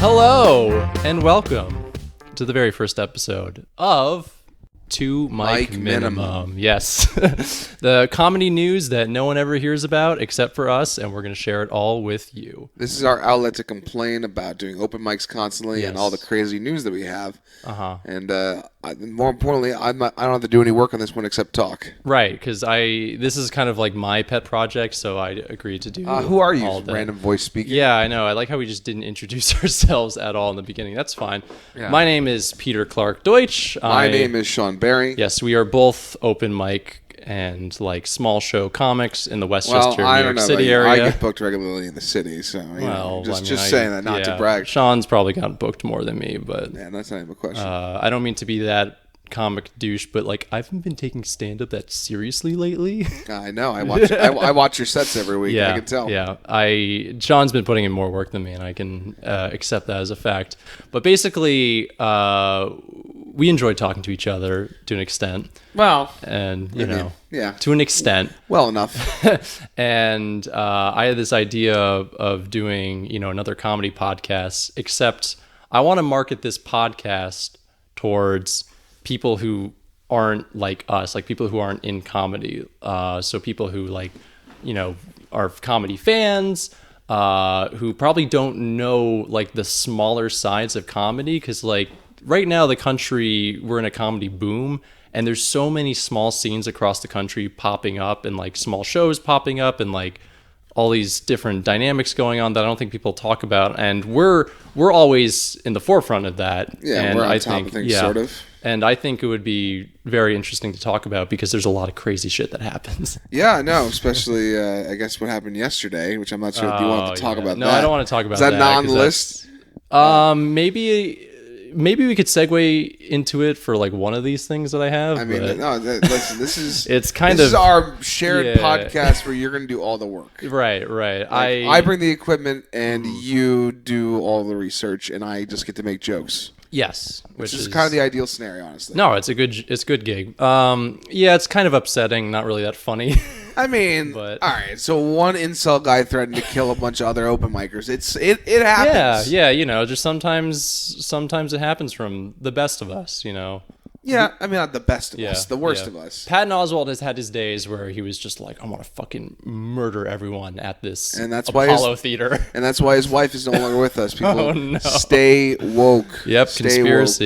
Hello and welcome to the very first episode of Two Mic Minimum. Yes, the comedy news that no one ever hears about except for us, and we're going to share it all with you. This is our outlet to complain about doing open mics constantly and all the crazy news that we have. And more importantly, I don't have to do any work on this one except talk. Right, because this is kind of like my pet project, so I agreed to do. Who are you? Random voice speaking. Yeah, I know. I like how we just didn't introduce ourselves at all in the beginning. That's fine. Yeah. My name is Peter Clark Deutsch. My name is Sean Barry. Yes, we are both open mic and like small show comics in the Westchester, New York City area. I get booked regularly in the city, so just saying that, not to brag. Sean's probably gotten booked more than me, but yeah, that's not even a question. I don't mean to be that comic douche, but like I haven't been taking stand-up that seriously lately. I know. I watch your sets every week. Yeah, I can tell. Yeah, Sean's been putting in more work than me, and I can accept that as a fact. But basically, we enjoy talking to each other to an extent. Well, and to an extent, well enough. And I had this idea of doing another comedy podcast, except I want to market this podcast towards people who aren't like us, like people who aren't in comedy. So people who are comedy fans, who probably don't know like the smaller sides of comedy, because like right now the country, we're in a comedy boom, and there's so many small scenes across the country popping up, and like small shows popping up, and like all these different dynamics going on that I don't think people talk about, and we're always in the forefront of that. Yeah, and we're on top of things, sort of. And I think it would be very interesting to talk about because there's a lot of crazy shit that happens. Yeah, no, especially I guess what happened yesterday, which I'm not sure if you want to talk about. No, that. I don't want to talk about that. Is that not on the list? Maybe we could segue into it for like one of these things that I have. I mean, no, listen, this is this is our shared podcast where you're going to do all the work. Right. I bring the equipment and you do all the research, and I just get to make jokes. Yes, which is kind of the ideal scenario, honestly. No, it's a good gig. Yeah, it's kind of upsetting, not really that funny. I mean, all right. So one incel guy threatened to kill a bunch of other open micers. It happens. Yeah. Just sometimes it happens from the best of us. Yeah, I mean, not the best of us, the worst of us. Patton Oswalt has had his days where he was just like, I want to fucking murder everyone at this Apollo Theater. And that's why his wife is no longer with us. People, oh, no. Stay woke. Yep,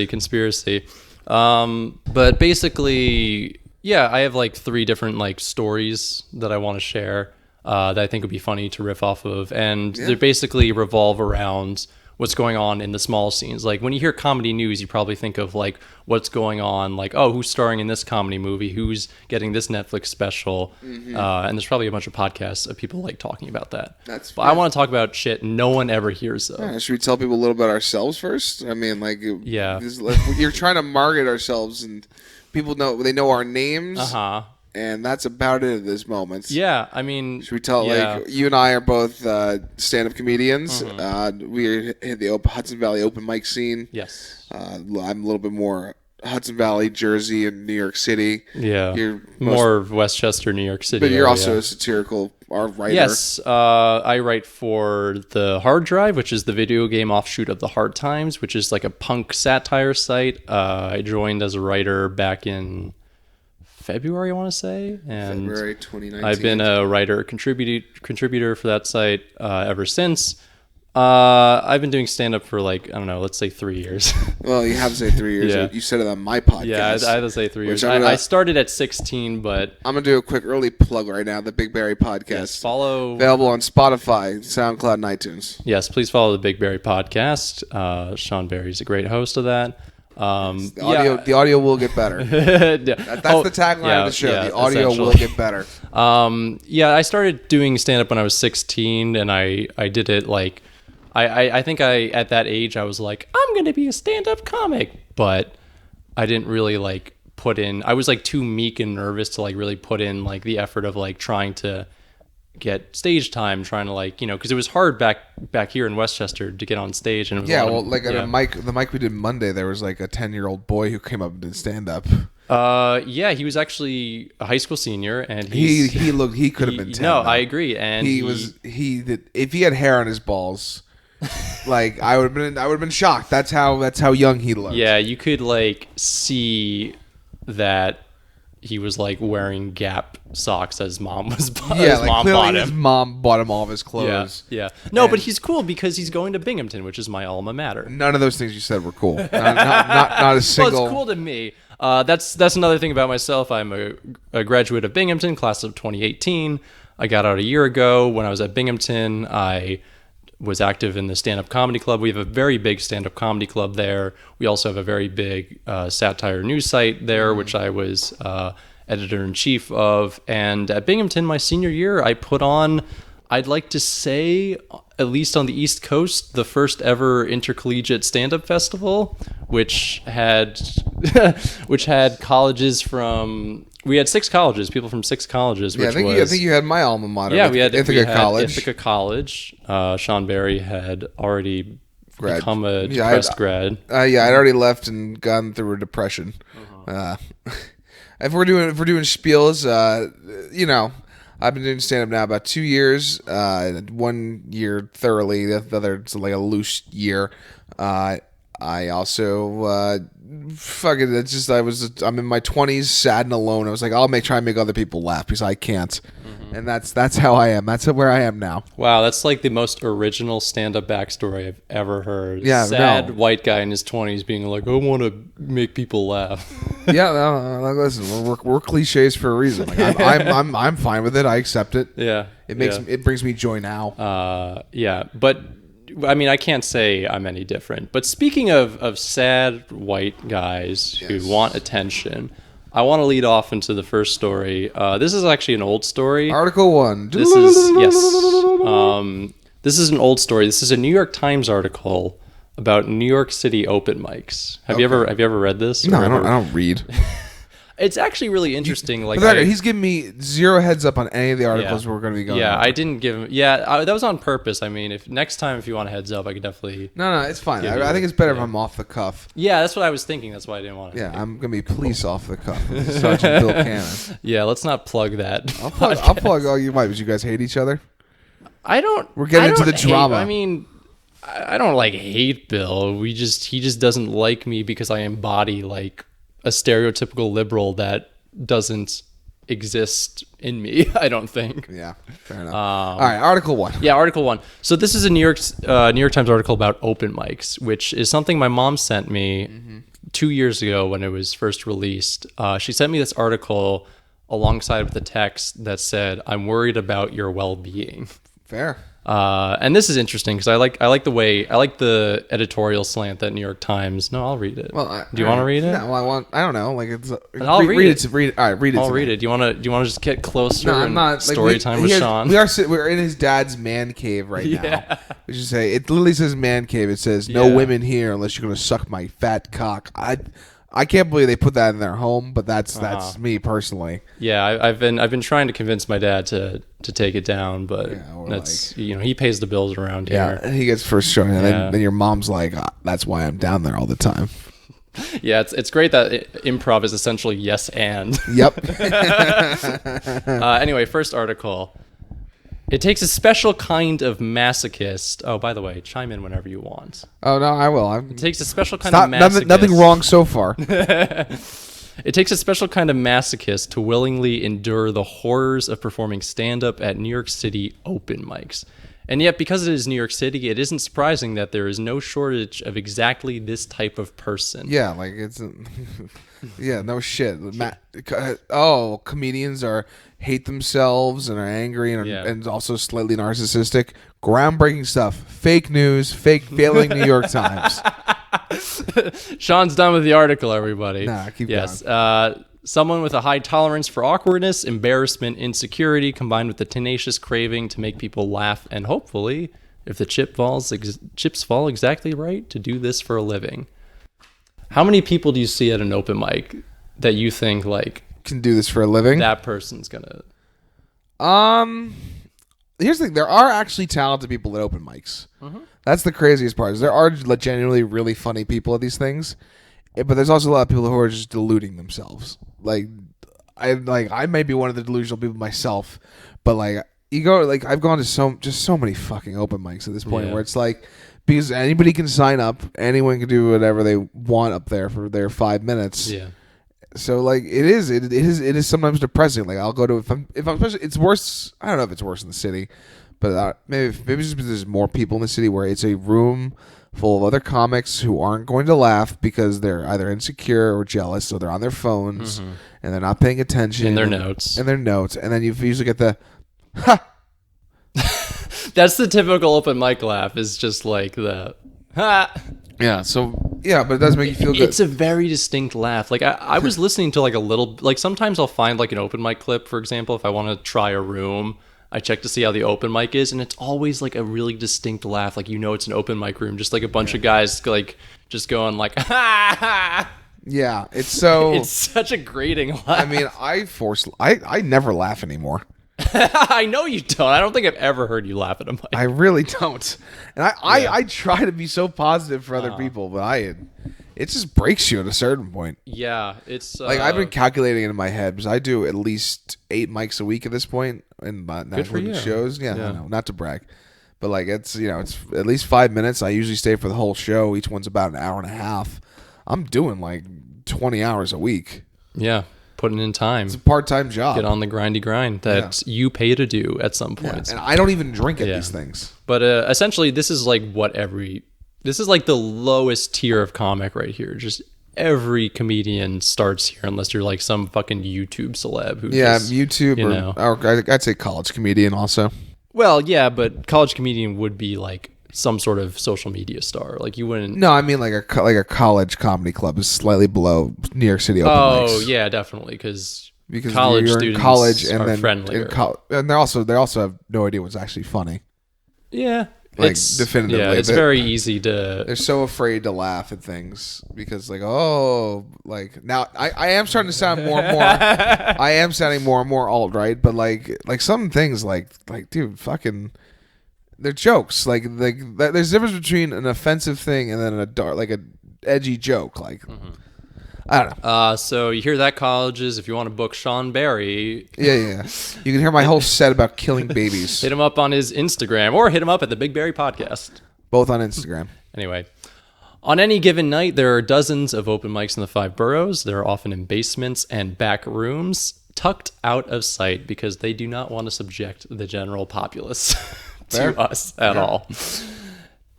conspiracy. But basically, yeah, I have like 3 different like stories that I want to share that I think would be funny to riff off of. And they basically revolve around what's going on in the small scenes. Like when you hear comedy news, you probably think of like what's going on, like, oh, who's starring in this comedy movie, who's getting this Netflix special. And there's probably a bunch of podcasts of people like talking about that. But I want to talk about shit no one ever hears of. Yeah, should we tell people a little about ourselves first? I mean, like, you're trying to market ourselves, and people know our names. And that's about it at this moment. Yeah, I mean... Should we tell, like, you and I are both stand-up comedians. We hit the Hudson Valley open mic scene. Yes. I'm a little bit more Hudson Valley, Jersey, and New York City. Yeah. You're more Westchester, New York City. But you're also a satirical writer. Yes. I write for The Hard Drive, which is the video game offshoot of The Hard Times, which is like a punk satire site. I joined as a writer back in February, I want to say, and February 2019. I've been a writer contributor for that site ever since. I've been doing stand-up for like, I don't know, let's say 3 years. Well, you have to say 3 years. Yeah. You said it on my podcast. Yeah, I have to say 3 years. I started at 16, but... I'm going to do a quick early plug right now, the Big Berry Podcast. Yes, follow... Available on Spotify, SoundCloud, and iTunes. Yes, please follow the Big Berry Podcast. Sean Barry's a great host of that. The audio will get better. That's the tagline of the show. The audio will get better. I started doing stand-up when I was 16, and I did it like... I think at that age I was like, I'm going to be a stand-up comic, but I didn't really like put in... I was like too meek and nervous to like really put in like the effort of like trying to get stage time, trying to like, because it was hard back here in Westchester to get on stage. And it was the mic we did Monday, there was like a 10-year-old boy who came up and did stand-up. He was actually a high school senior, and he could have been 10. No, I agree. And if he had hair on his balls, Like I would have been shocked. That's how young he looked. Yeah, you could like see that he was like wearing Gap socks as mom was. Yeah, like clearly his mom bought him all of his clothes. Yeah. No, but he's cool because he's going to Binghamton, which is my alma mater. None of those things you said were cool. Not a single. Well, it's cool to me. That's another thing about myself. I'm a graduate of Binghamton, class of 2018. I got out a year ago. When I was at Binghamton, I was active in the stand-up comedy club. We have a very big stand-up comedy club there. We also have a very big satire news site there, which I was editor-in-chief of. And at Binghamton, my senior year, I put on, I'd like to say, at least on the East Coast, the first ever intercollegiate stand-up festival, which had colleges from... We had 6 colleges, people from 6 colleges. Yeah, I think you had my alma mater. Yeah, we had College. Ithaca College. Sean Barry had already become a depressed grad. I'd already left and gone through a depression. If we're doing spiels, I've been doing stand up now about 2 years. 1 year thoroughly, the other it's like a loose year. I also I'm in my 20s, sad and alone. I was like, I'll try and make other people laugh because I can't. And that's how I am. That's where I am now. Wow, that's like the most original stand-up backstory I've ever heard. Yeah, sad white guy in his 20s being like, I want to make people laugh. Yeah, no, listen, we're cliches for a reason. Like, I'm fine with it. I accept it. Yeah, it brings me joy now. But I mean, I can't say I'm any different. But speaking of sad white guys who want attention, I want to lead off into the first story. This is actually an old story. Article 1. This is an old story. This is a New York Times article about New York City open mics. Have you ever read this? No, I don't read. It's actually really interesting. He's giving me zero heads up on any of the articles we're going to be going. Yeah, I didn't give him. Yeah, that was on purpose. I mean, if next time if you want a heads up, I could definitely. No, it's fine. I think it's better if I'm off the cuff. Yeah, that's what I was thinking. That's why I didn't want to. Yeah, I'm gonna be police off the cuff. Sergeant Bill Cannon. Yeah, let's not plug that. I'll plug all you might. But you guys hate each other? We're getting into the drama. I mean, I don't hate Bill. He just doesn't like me because I embody like a stereotypical liberal that doesn't exist in me, I don't think. Yeah, fair enough. All right, Article 1. Yeah, Article 1. So this is a New York Times article about open mics, which is something my mom sent me 2 years ago when it was first released. She sent me this article alongside with a text that said, "I'm worried about your well-being." Fair. And this is interesting because I like the editorial slant that New York Times. No, I'll read it. Well, do you want to read it? No, I don't know. Like it's. I'll read it. All right, read it. I'll read it. Do you want to just get closer? No, I'm not. Story time with Sean. We're in his dad's man cave right now. We should say it literally says man cave. It says no women here unless you're gonna suck my fat cock. I can't believe they put that in their home, but that's me personally. Yeah, I've been trying to convince my dad to take it down, but that's he pays the bills around here. Yeah, he gets first shown, and then your mom's like, that's why I'm down there all the time. Yeah, it's great that improv is essentially yes and. Yep. Anyway, first article. It takes a special kind of masochist. Oh, by the way, chime in whenever you want. Oh, no, I will. It takes a special kind of masochist. Nothing wrong so far. It takes a special kind of masochist to willingly endure the horrors of performing stand-up at New York City open mics. And yet, because it is New York City, it isn't surprising that there is no shortage of exactly this type of person. Yeah, like it's... yeah, no shit. Comedians hate themselves and are angry and also slightly narcissistic. Groundbreaking stuff. Fake news. Failing New York Times. Sean's done with the article, everybody. Nah, keep going. Someone with a high tolerance for awkwardness, embarrassment, insecurity, combined with the tenacious craving to make people laugh, and hopefully, if the chips fall exactly right, to do this for a living. How many people do you see at an open mic that you think can do this for a living? That person's gonna. Here's the thing: there are actually talented people at open mics. Mm-hmm. That's the craziest part. Is there are genuinely really funny people at these things, but there's also a lot of people who are just deluding themselves. I may be one of the delusional people myself, but I've gone to so many fucking open mics at this point where it's like because anybody can sign up. Anyone can do whatever they want up there for their 5 minutes. Yeah. So like it is sometimes depressing. Like I'll go to if I'm especially it's worse. I don't know if it's worse in the city, but maybe it's just because there's more people in the city where it's a room full of other comics who aren't going to laugh because they're either insecure or jealous, so they're on their phones and they're not paying attention In their notes, and then you usually get the ha. That's the typical open mic laugh. Is just like the ha. Yeah, so yeah, but it does make you feel good. It's a very distinct laugh. Like I was listening to like a little, like sometimes I'll find like an open mic clip, for example, if I want to try a room, I check to see how the open mic is, and it's always like a really distinct laugh. Like, it's an open mic room, just like a bunch of guys like just going like, ha ha. Yeah, it's such a grating laugh. I mean, I never laugh anymore. I know you don't. I don't think I've ever heard you laugh at a mic. I really don't. And I try to be so positive for other people, but it just breaks you at a certain point. Yeah, it's like I've been calculating it in my head because I do at least 8 mics a week at this point in my shows. Yeah, I know, not to brag, but like it's at least 5 minutes. I usually stay for the whole show. Each one's about an hour and a half. I'm doing like 20 hours a week. Yeah. Putting in time. It's a part-time job. Get on the grindy grind that you pay to do at some point. Yeah. And I don't even drink at these things. But essentially, this is like this is like the lowest tier of comic right here. Just every comedian starts here unless you're like some fucking YouTube celeb who YouTube or I'd say college comedian also. Well, yeah, but college comedian would be like some sort of social media star. Like you wouldn't. No, I mean like a college comedy club is slightly below New York City open mics. Oh yeah, definitely because college you're students in college and are then friendlier. And they also have no idea what's actually funny. Yeah, like definitively. Yeah, it's very easy to. They're so afraid to laugh at things because like now I am starting to sound more and more. I am sounding more and more alt right, but like some things like dude fucking. They're jokes. Like there's a difference between an offensive thing and then a edgy joke. Like I don't know. So you hear that, colleges? If you want to book Sean Barry, yeah, you can hear my whole set about killing babies. Hit him up on his Instagram or hit him up at the Big Barry Podcast. Both on Instagram. Anyway, on any given night, there are dozens of open mics in the 5 boroughs. They're often in basements and back rooms, tucked out of sight because they do not want to subject the general populace. To us at all.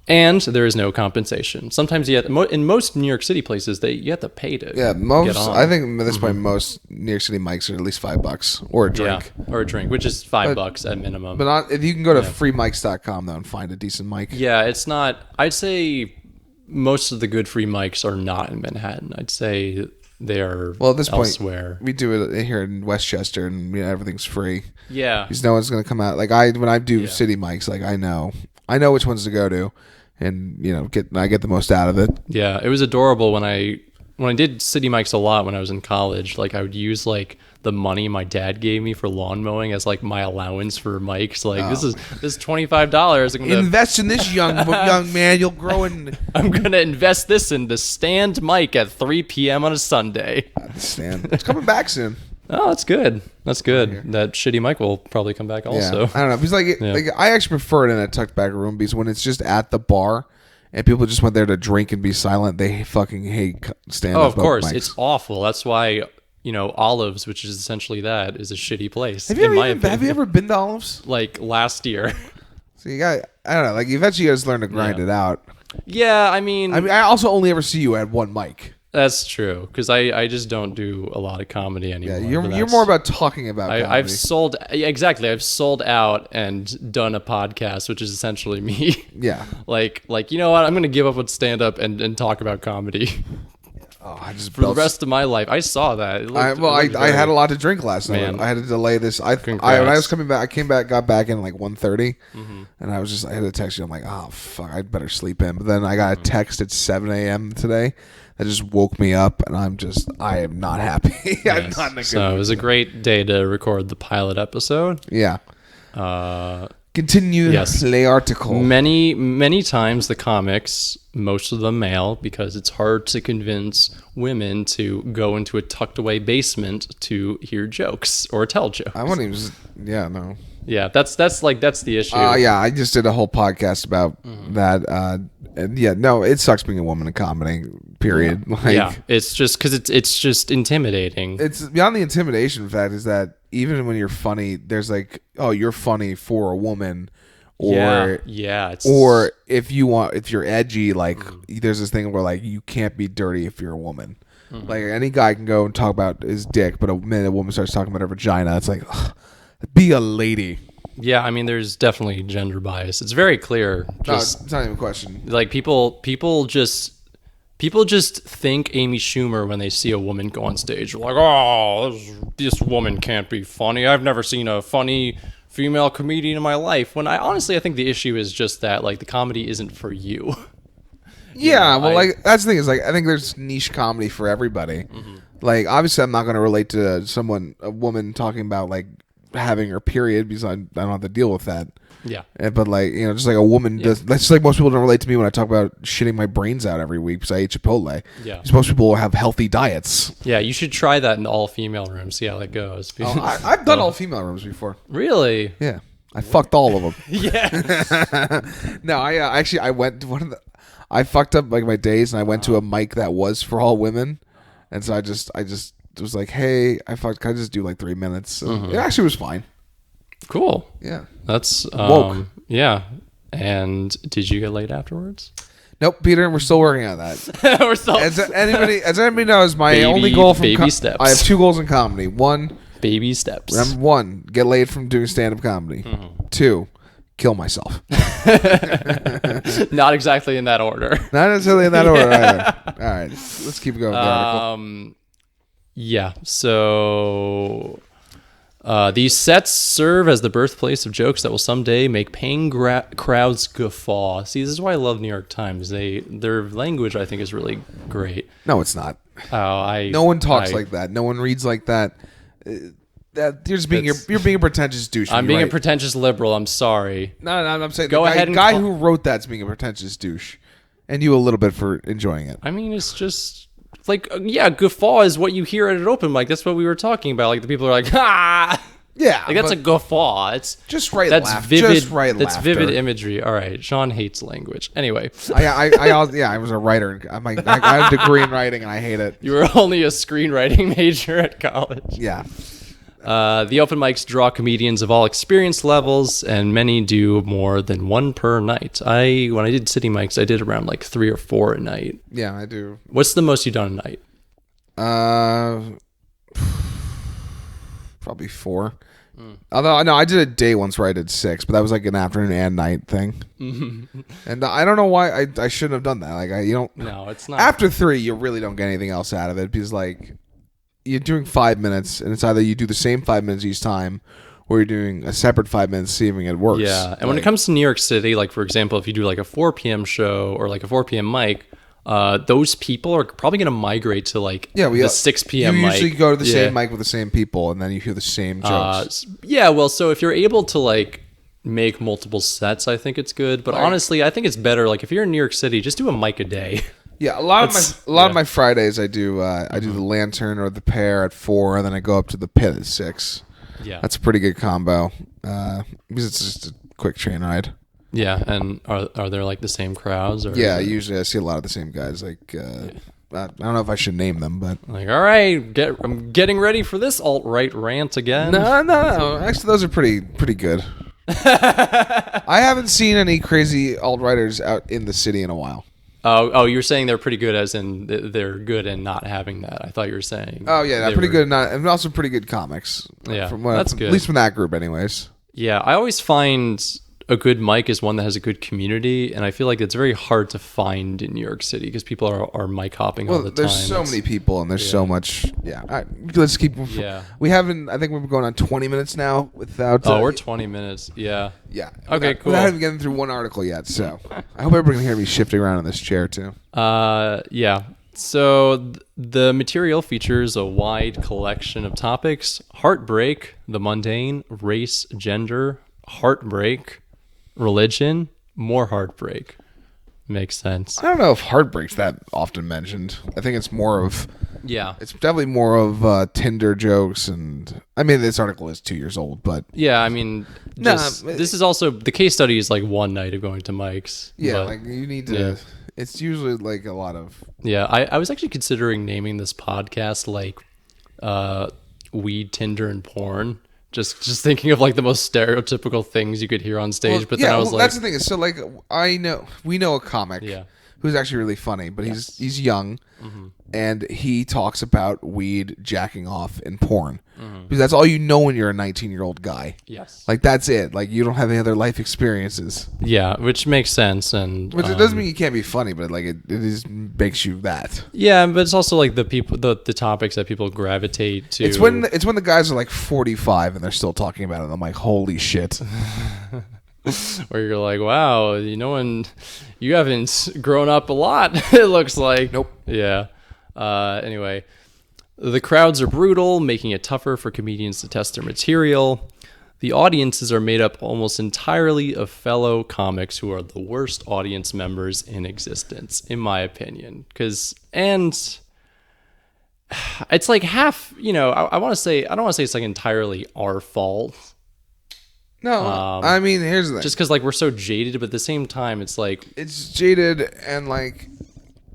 And there is no compensation. Sometimes in most New York City places, you have to pay to get on. I think at this point, most New York City mics are at least $5 or a drink. Yeah, or a drink, which is $5 at minimum. But if you can go to freemics.com though and find a decent mic. Yeah, it's not. I'd say most of the good free mics are not in Manhattan. I'd say they are at this elsewhere. Point, we do it here in Westchester, and everything's free. Yeah, because no one's gonna come out. Like when I do city mics, like I know which ones to go to, and I get the most out of it. Yeah, it was adorable when I did city mics a lot when I was in college. Like I would use like the money my dad gave me for lawn mowing as like my allowance for mics. Like this is $25. Invest in this young man. You'll grow in. I'm gonna invest this in the stand mic at 3 p.m. on a Sunday. The stand. It's coming back soon. Oh, that's good. That's good. That shitty mic will probably come back also. Yeah. I don't know. Because like I actually prefer it in a tucked back room because when it's just at the bar and people just went there to drink and be silent, they fucking hate stand-up. Oh, of course. Mics. It's awful. That's why, Olives, which is essentially that, is a shitty place. Have you ever been to Olives? Like last year. So I don't know. Like eventually you guys learn to grind it out. Yeah, I mean, I also only ever see you at one mic. That's true, because I just don't do a lot of comedy anymore. Yeah, you're more about talking about comedy. I've sold out and done a podcast, which is essentially me. Yeah. like you know what? I'm gonna give up on stand up and talk about comedy. Oh, for the rest of my life. I saw that. I had a lot to drink last night. I had to delay this. When I was coming back, got back in like 1:30, and I had to text you. I'm like, oh fuck, I'd better sleep in. But then I got a text at 7 a.m. today that just woke me up, and I am not happy. I'm not in a good mood. It was a great day to record the pilot episode. Yeah. Continue play article. Many times the comics, most of them male, because it's hard to convince women to go into a tucked away basement to hear jokes or tell jokes. I wouldn't even. No. Yeah, that's the issue. I just did a whole podcast about that. And yeah, no, it sucks being a woman in comedy. Period. Yeah. Like, yeah, it's just because it's just intimidating. it's beyond the intimidation fact is that even when you're funny, there's like, oh, you're funny for a woman, or or if you're edgy, like there's this thing where like you can't be dirty if you're a woman. Like any guy can go and talk about his dick, but a minute a woman starts talking about her vagina, it's like, ugh, be a lady. Yeah, I mean, there's definitely gender bias. It's very clear. Just, No, it's not even a question. like people just think Amy Schumer when they see a woman go on stage. They're like, oh, this woman can't be funny. I've never seen a funny female comedian in my life. When I think the issue is just that like the comedy isn't for you. Yeah, well, like that's the thing is like I think there's niche comedy for everybody. Like obviously, I'm not going to relate to a woman talking about like having her period because I don't have to deal with that. Yeah. But like, you know, just like a woman does, that's just like most people don't relate to me when I talk about shitting my brains out every week because I ate Chipotle. Yeah. Because most people have healthy diets. Yeah, you should try that in all female rooms. See how that goes. I've done all female rooms before. Really? Yeah. I fucked all of them. Yeah. No, I went to I fucked up like my days and I went to a mic that was for all women. And so I just was like, hey, can I just do like 3 minutes? It actually was fine. Cool. Yeah. That's Woke. Yeah. And did you get laid afterwards? Nope, Peter, we're still working on that. We're still As anybody knows, my only goal from baby steps. I have 2 goals in comedy. 1, baby steps. number 1, get laid from doing stand-up comedy. 2, kill myself. Not exactly in that order. Not necessarily in that order either. All right, let's keep going with the article. Yeah. So these sets serve as the birthplace of jokes that will someday make paying crowds guffaw. See, this is why I love New York Times. Their language, I think, is really great. No, it's not. Oh, no one talks like that. No one reads like that. That you're just being you're being a pretentious douche. I'm being a pretentious liberal. I'm sorry. No, I'm saying Go ahead. The guy who wrote that's being a pretentious douche, and you a little bit for enjoying it. I mean, it's just like guffaw is what you hear at an open mic. That's what we were talking about. Like the people are like, ha. Yeah, like that's a guffaw. It's just right. That's laugh. vivid. Just right. That's laughter. vivid imagery. All right, Sean hates language. Anyway, I was a writer. I had a degree in writing, and I hate it. You were only a screenwriting major at college. Yeah. The open mics draw comedians of all experience levels, and many do more than one per night. When I did city mics, I did around like 3 or 4 a night. Yeah, I do. What's the most you've done a night? Probably 4. Although no, I did a day once where I did 6, but that was like an afternoon and night thing. And I don't know why I shouldn't have done that. Like No, it's not. After 3, you really don't get anything else out of it because like you're doing 5 minutes, and it's either you do the same 5 minutes each time, or you're doing a separate 5 minutes, seeing it works. Yeah, and when it comes to New York City, like for example, if you do like a 4 p.m. show or like a 4 p.m. mic, those people are probably going to migrate to like the 6 p.m. You mic. usually go to the same mic with the same people, and then you hear the same jokes. Well, so if you're able to like make multiple sets, I think it's good. But honestly, I think it's better like if you're in New York City, just do a mic a day. Yeah, a lot of my Fridays I do the Lantern or the Pair at 4, and then I go up to the Pit at 6. Yeah, that's a pretty good combo because it's just a quick train ride. Yeah, and are there like the same crowds? Or yeah, usually I see a lot of the same guys. Like I don't know if I should name them, but like, all right, I'm getting ready for this alt-right rant again. No. Actually, those are pretty good. I haven't seen any crazy alt-righters out in the city in a while. Oh, you were saying they're pretty good, as in they're good and not having that. I thought you were saying. Oh yeah, pretty good, and also pretty good comics. Yeah, that's good. At least from that group, anyways. Yeah, I always find a good mic is one that has a good community, and I feel like it's very hard to find in New York City because people are mic hopping all the time. There's so many people, and there's so much. Yeah, all right, let's keep. Yeah, we haven't. I think we've been going on 20 minutes now without. We're 20 minutes. Yeah. Yeah. Okay. Cool. We haven't even gotten through one article yet, so I hope everybody can hear me shifting around in this chair too. Yeah. So the material features a wide collection of topics: heartbreak, the mundane, race, gender, heartbreak, religion, more heartbreak. Makes sense. I don't know if heartbreak's that often mentioned. I think it's more of it's definitely more of Tinder jokes, and I mean this article is 2 years old, but yeah, I mean This is also the case study is like one night of going to Mike's. Yeah, but, like you need to. Yeah. It's usually like a lot of. Yeah, I was actually considering naming this podcast like Weed, Tinder, and Porn. Just thinking of like the most stereotypical things you could hear on stage. Well, but then I was like, that's the thing. So like, we know a comic. Yeah. Who's actually really funny, but Yes. he's young, and he talks about weed, jacking off, and porn because that's all you know when you're a 19-year-old guy. yes, Like that's it. Like you don't have any other life experiences. yeah, which makes sense, and Which it doesn't mean you can't be funny, but like it just makes you that. yeah, but it's also like the topics that people gravitate to. It's when the guys are like 45 and they're still talking about it. And I'm like, holy shit. where you're like, wow, when you haven't grown up a lot. It looks like. Nope. Yeah. Anyway, the crowds are brutal, making it tougher for comedians to test their material. The audiences are made up almost entirely of fellow comics who are the worst audience members in existence, in my opinion. And it's like half, I want to say, I don't want to say it's like entirely our fault. No, I mean, here's the thing. Just because like we're so jaded, but at the same time, it's like It's jaded, and like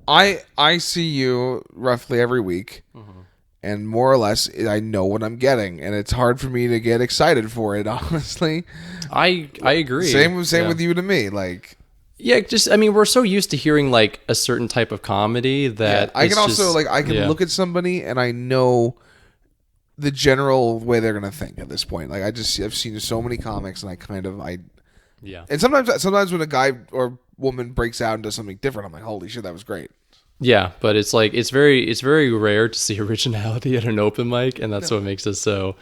I see you roughly every week, and more or less I know what I'm getting, and it's hard for me to get excited for it. Honestly, I agree. Same Yeah. with you to me. Like, Yeah, we're so used to hearing like a certain type of comedy that I can it's also just- I can yeah. look at somebody and I know the general way they're gonna think at this point. Like I've seen so many comics, and Yeah. and sometimes when a guy or woman breaks out and does something different, I'm like, holy shit, that was great. Yeah, but it's like it's very rare to see originality at an open mic, and that's what makes it so.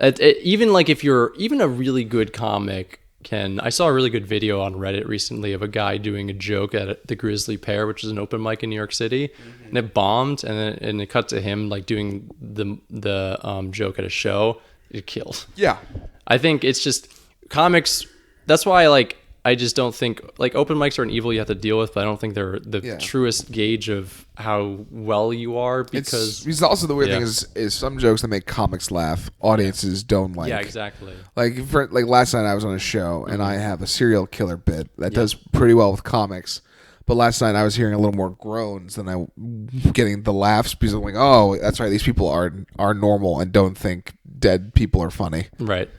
Even like if you're even a really good comic, I saw a really good video on Reddit recently of a guy doing a joke at the Grizzly Pear, which is an open mic in New York City, and it bombed, and it cut to him like doing the joke at a show. It killed. Yeah, I think it's just comics. That's why I just don't think like open mics are an evil you have to deal with, but I don't think they're the truest gauge of how well you are because also the weird thing is some jokes that make comics laugh, audiences don't like. Yeah, exactly. Like last night I was on a show and I have a serial killer bit that does pretty well with comics. But last night I was hearing a little more groans than I getting the laughs because I'm like, oh, that's right, these people are normal and don't think dead people are funny. Right.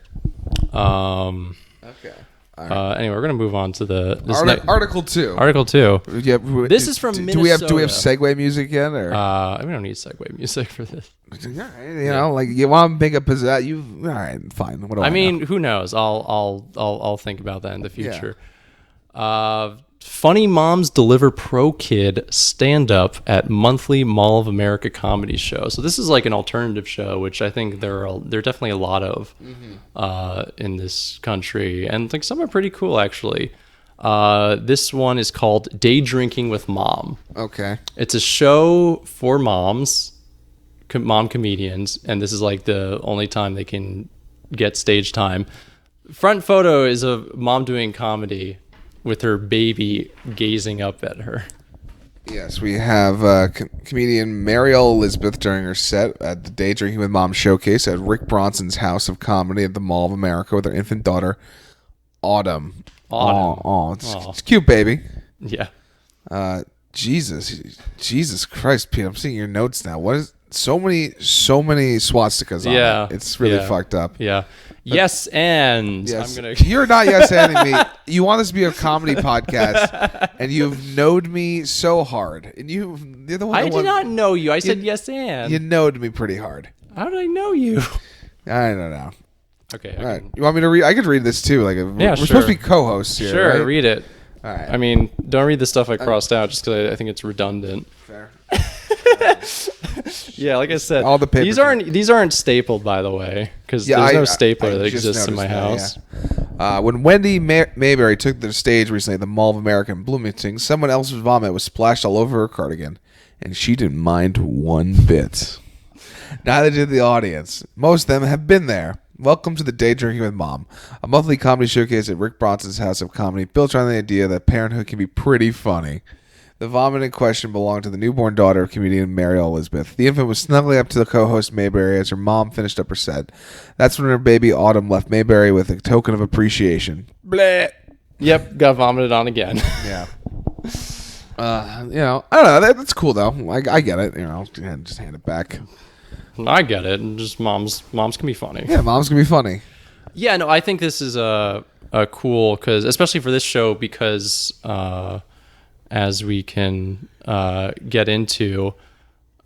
Okay. Anyway, we're gonna move on to Article 2. Article 2. Yeah, This is from Do we have Minnesota. segue music yet? Or We don't need segue music for this. like you want to make a possess you. All right, fine. What do I mean, know? who knows? I'll think about that in the future. Funny moms deliver pro kid stand up at monthly Mall of America comedy show. So this is like an alternative show, which I think there are definitely a lot of in this country, and like some are pretty cool actually. This one is called Day Drinking with Mom. Okay. It's a show for moms, mom comedians, and this is like the only time they can get stage time. Front photo is a mom doing comedy with her baby gazing up at her. Yes, we have comedian Marielle Elizabeth during her set at the Day Drinking with Mom showcase at Rick Bronson's House of Comedy at the Mall of America with her infant daughter, Autumn. It's cute, baby. Yeah. Jesus Christ, Pete! I'm seeing your notes now. What is so many swastikas on it? It's really fucked up. Yeah. Yes, and yes. I'm gonna. You're not yes anding me. You want this to be a comedy podcast, and you've knowed me so hard. And you're the one. I did not know you. I said yes, and you knowed me pretty hard. How did I know you? I don't know. Okay. All right. You want me to read? I could read this too. Like, we're sure. supposed to be co-hosts here. Sure, right? read it. All right. I mean, don't read the stuff I crossed out just because I think it's redundant. Fair. Yeah, like I said, all the papers these aren't stapled, by the way, because there's no stapler that just exists in my noticed house. that, yeah. When Wendy Mayberry took the stage recently at the Mall of America in Bloomington, someone else's vomit was splashed all over her cardigan, and she didn't mind one bit. Neither did the audience. Most of them have been there. Welcome to the Day Drinking with Mom, a monthly comedy showcase at Rick Bronson's House of Comedy, built around the idea that parenthood can be pretty funny. The vomit in question belonged to the newborn daughter of comedian Mariel Elizabeth. The infant was snuggling up to the co-host Mayberry as her mom finished up her set. That's when her baby Autumn left Mayberry with a token of appreciation. Bleh. Yep, got vomited on again. Yeah. I don't know. That's cool though. I get it. Just hand it back. I get it. Just moms can be funny. Yeah, moms can be funny. Yeah, no, I think this is a cool, because especially for this show, because as we can get into,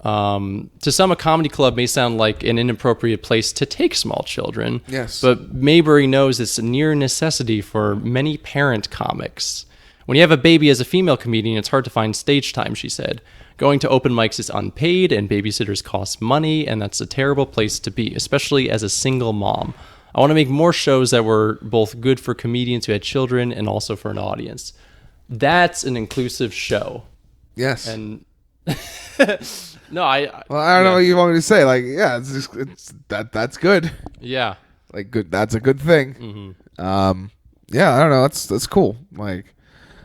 to some, a comedy club may sound like an inappropriate place to take small children. Yes. But Mayberry knows it's a near necessity for many parent comics. When you have a baby as a female comedian, it's hard to find stage time, she said. Going to open mics is unpaid, and babysitters cost money, and that's a terrible place to be, especially as a single mom. I want to make more shows that were both good for comedians who had children and also for an audience. That's an inclusive show. Yes. And no, I don't know what you want me to say. Like, yeah, that's good. Yeah. Like, good. That's a good thing. Yeah, I don't know. That's cool. Like,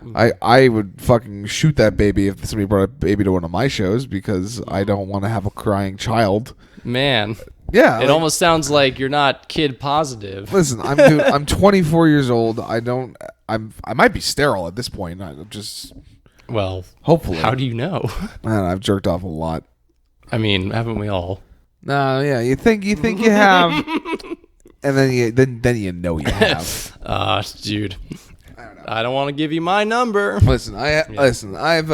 I would fucking shoot that baby if somebody brought a baby to one of my shows, because I don't want to have a crying child. Man. Yeah. It almost sounds like you're not kid positive. Listen, I'm 24 years old. I might be sterile at this point. Well, hopefully. How do you know? I don't know, I've jerked off a lot. I mean, haven't we all? No, yeah. You think you have, and then you know you have. Dude. I don't want to give you my number. Listen, I've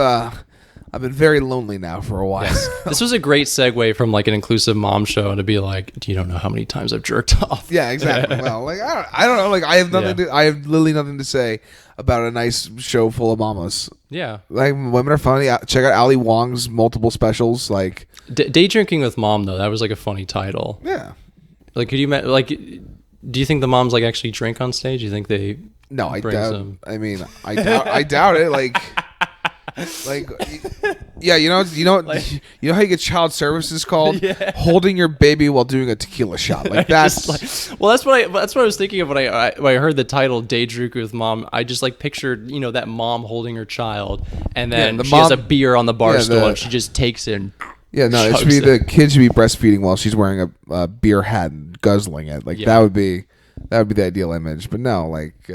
been very lonely now for a while. Yes. This was a great segue from like an inclusive mom show to be like, do you don't know how many times I've jerked off? Yeah, exactly. Well, like I don't know. Like I have nothing. I have literally nothing to say about a nice show full of mamas. Yeah, like women are funny. Check out Ali Wong's multiple specials. Like Day Drinking with Mom, though, that was like a funny title. Yeah. Like, could you do you think the moms like actually drink on stage? Do you think they? No, I doubt. I mean, I doubt it. Like, yeah, you know how you get child services called? Yeah. Holding your baby while doing a tequila shot. Like that's well, that's what I was thinking of when I heard the title Day Drinking with Mom. I just like pictured that mom holding her child, and then she has a beer on the bar stool, and she just takes it. And it should be the kid should be breastfeeding while she's wearing a beer hat and guzzling it. Like that would be the ideal image. But no, like.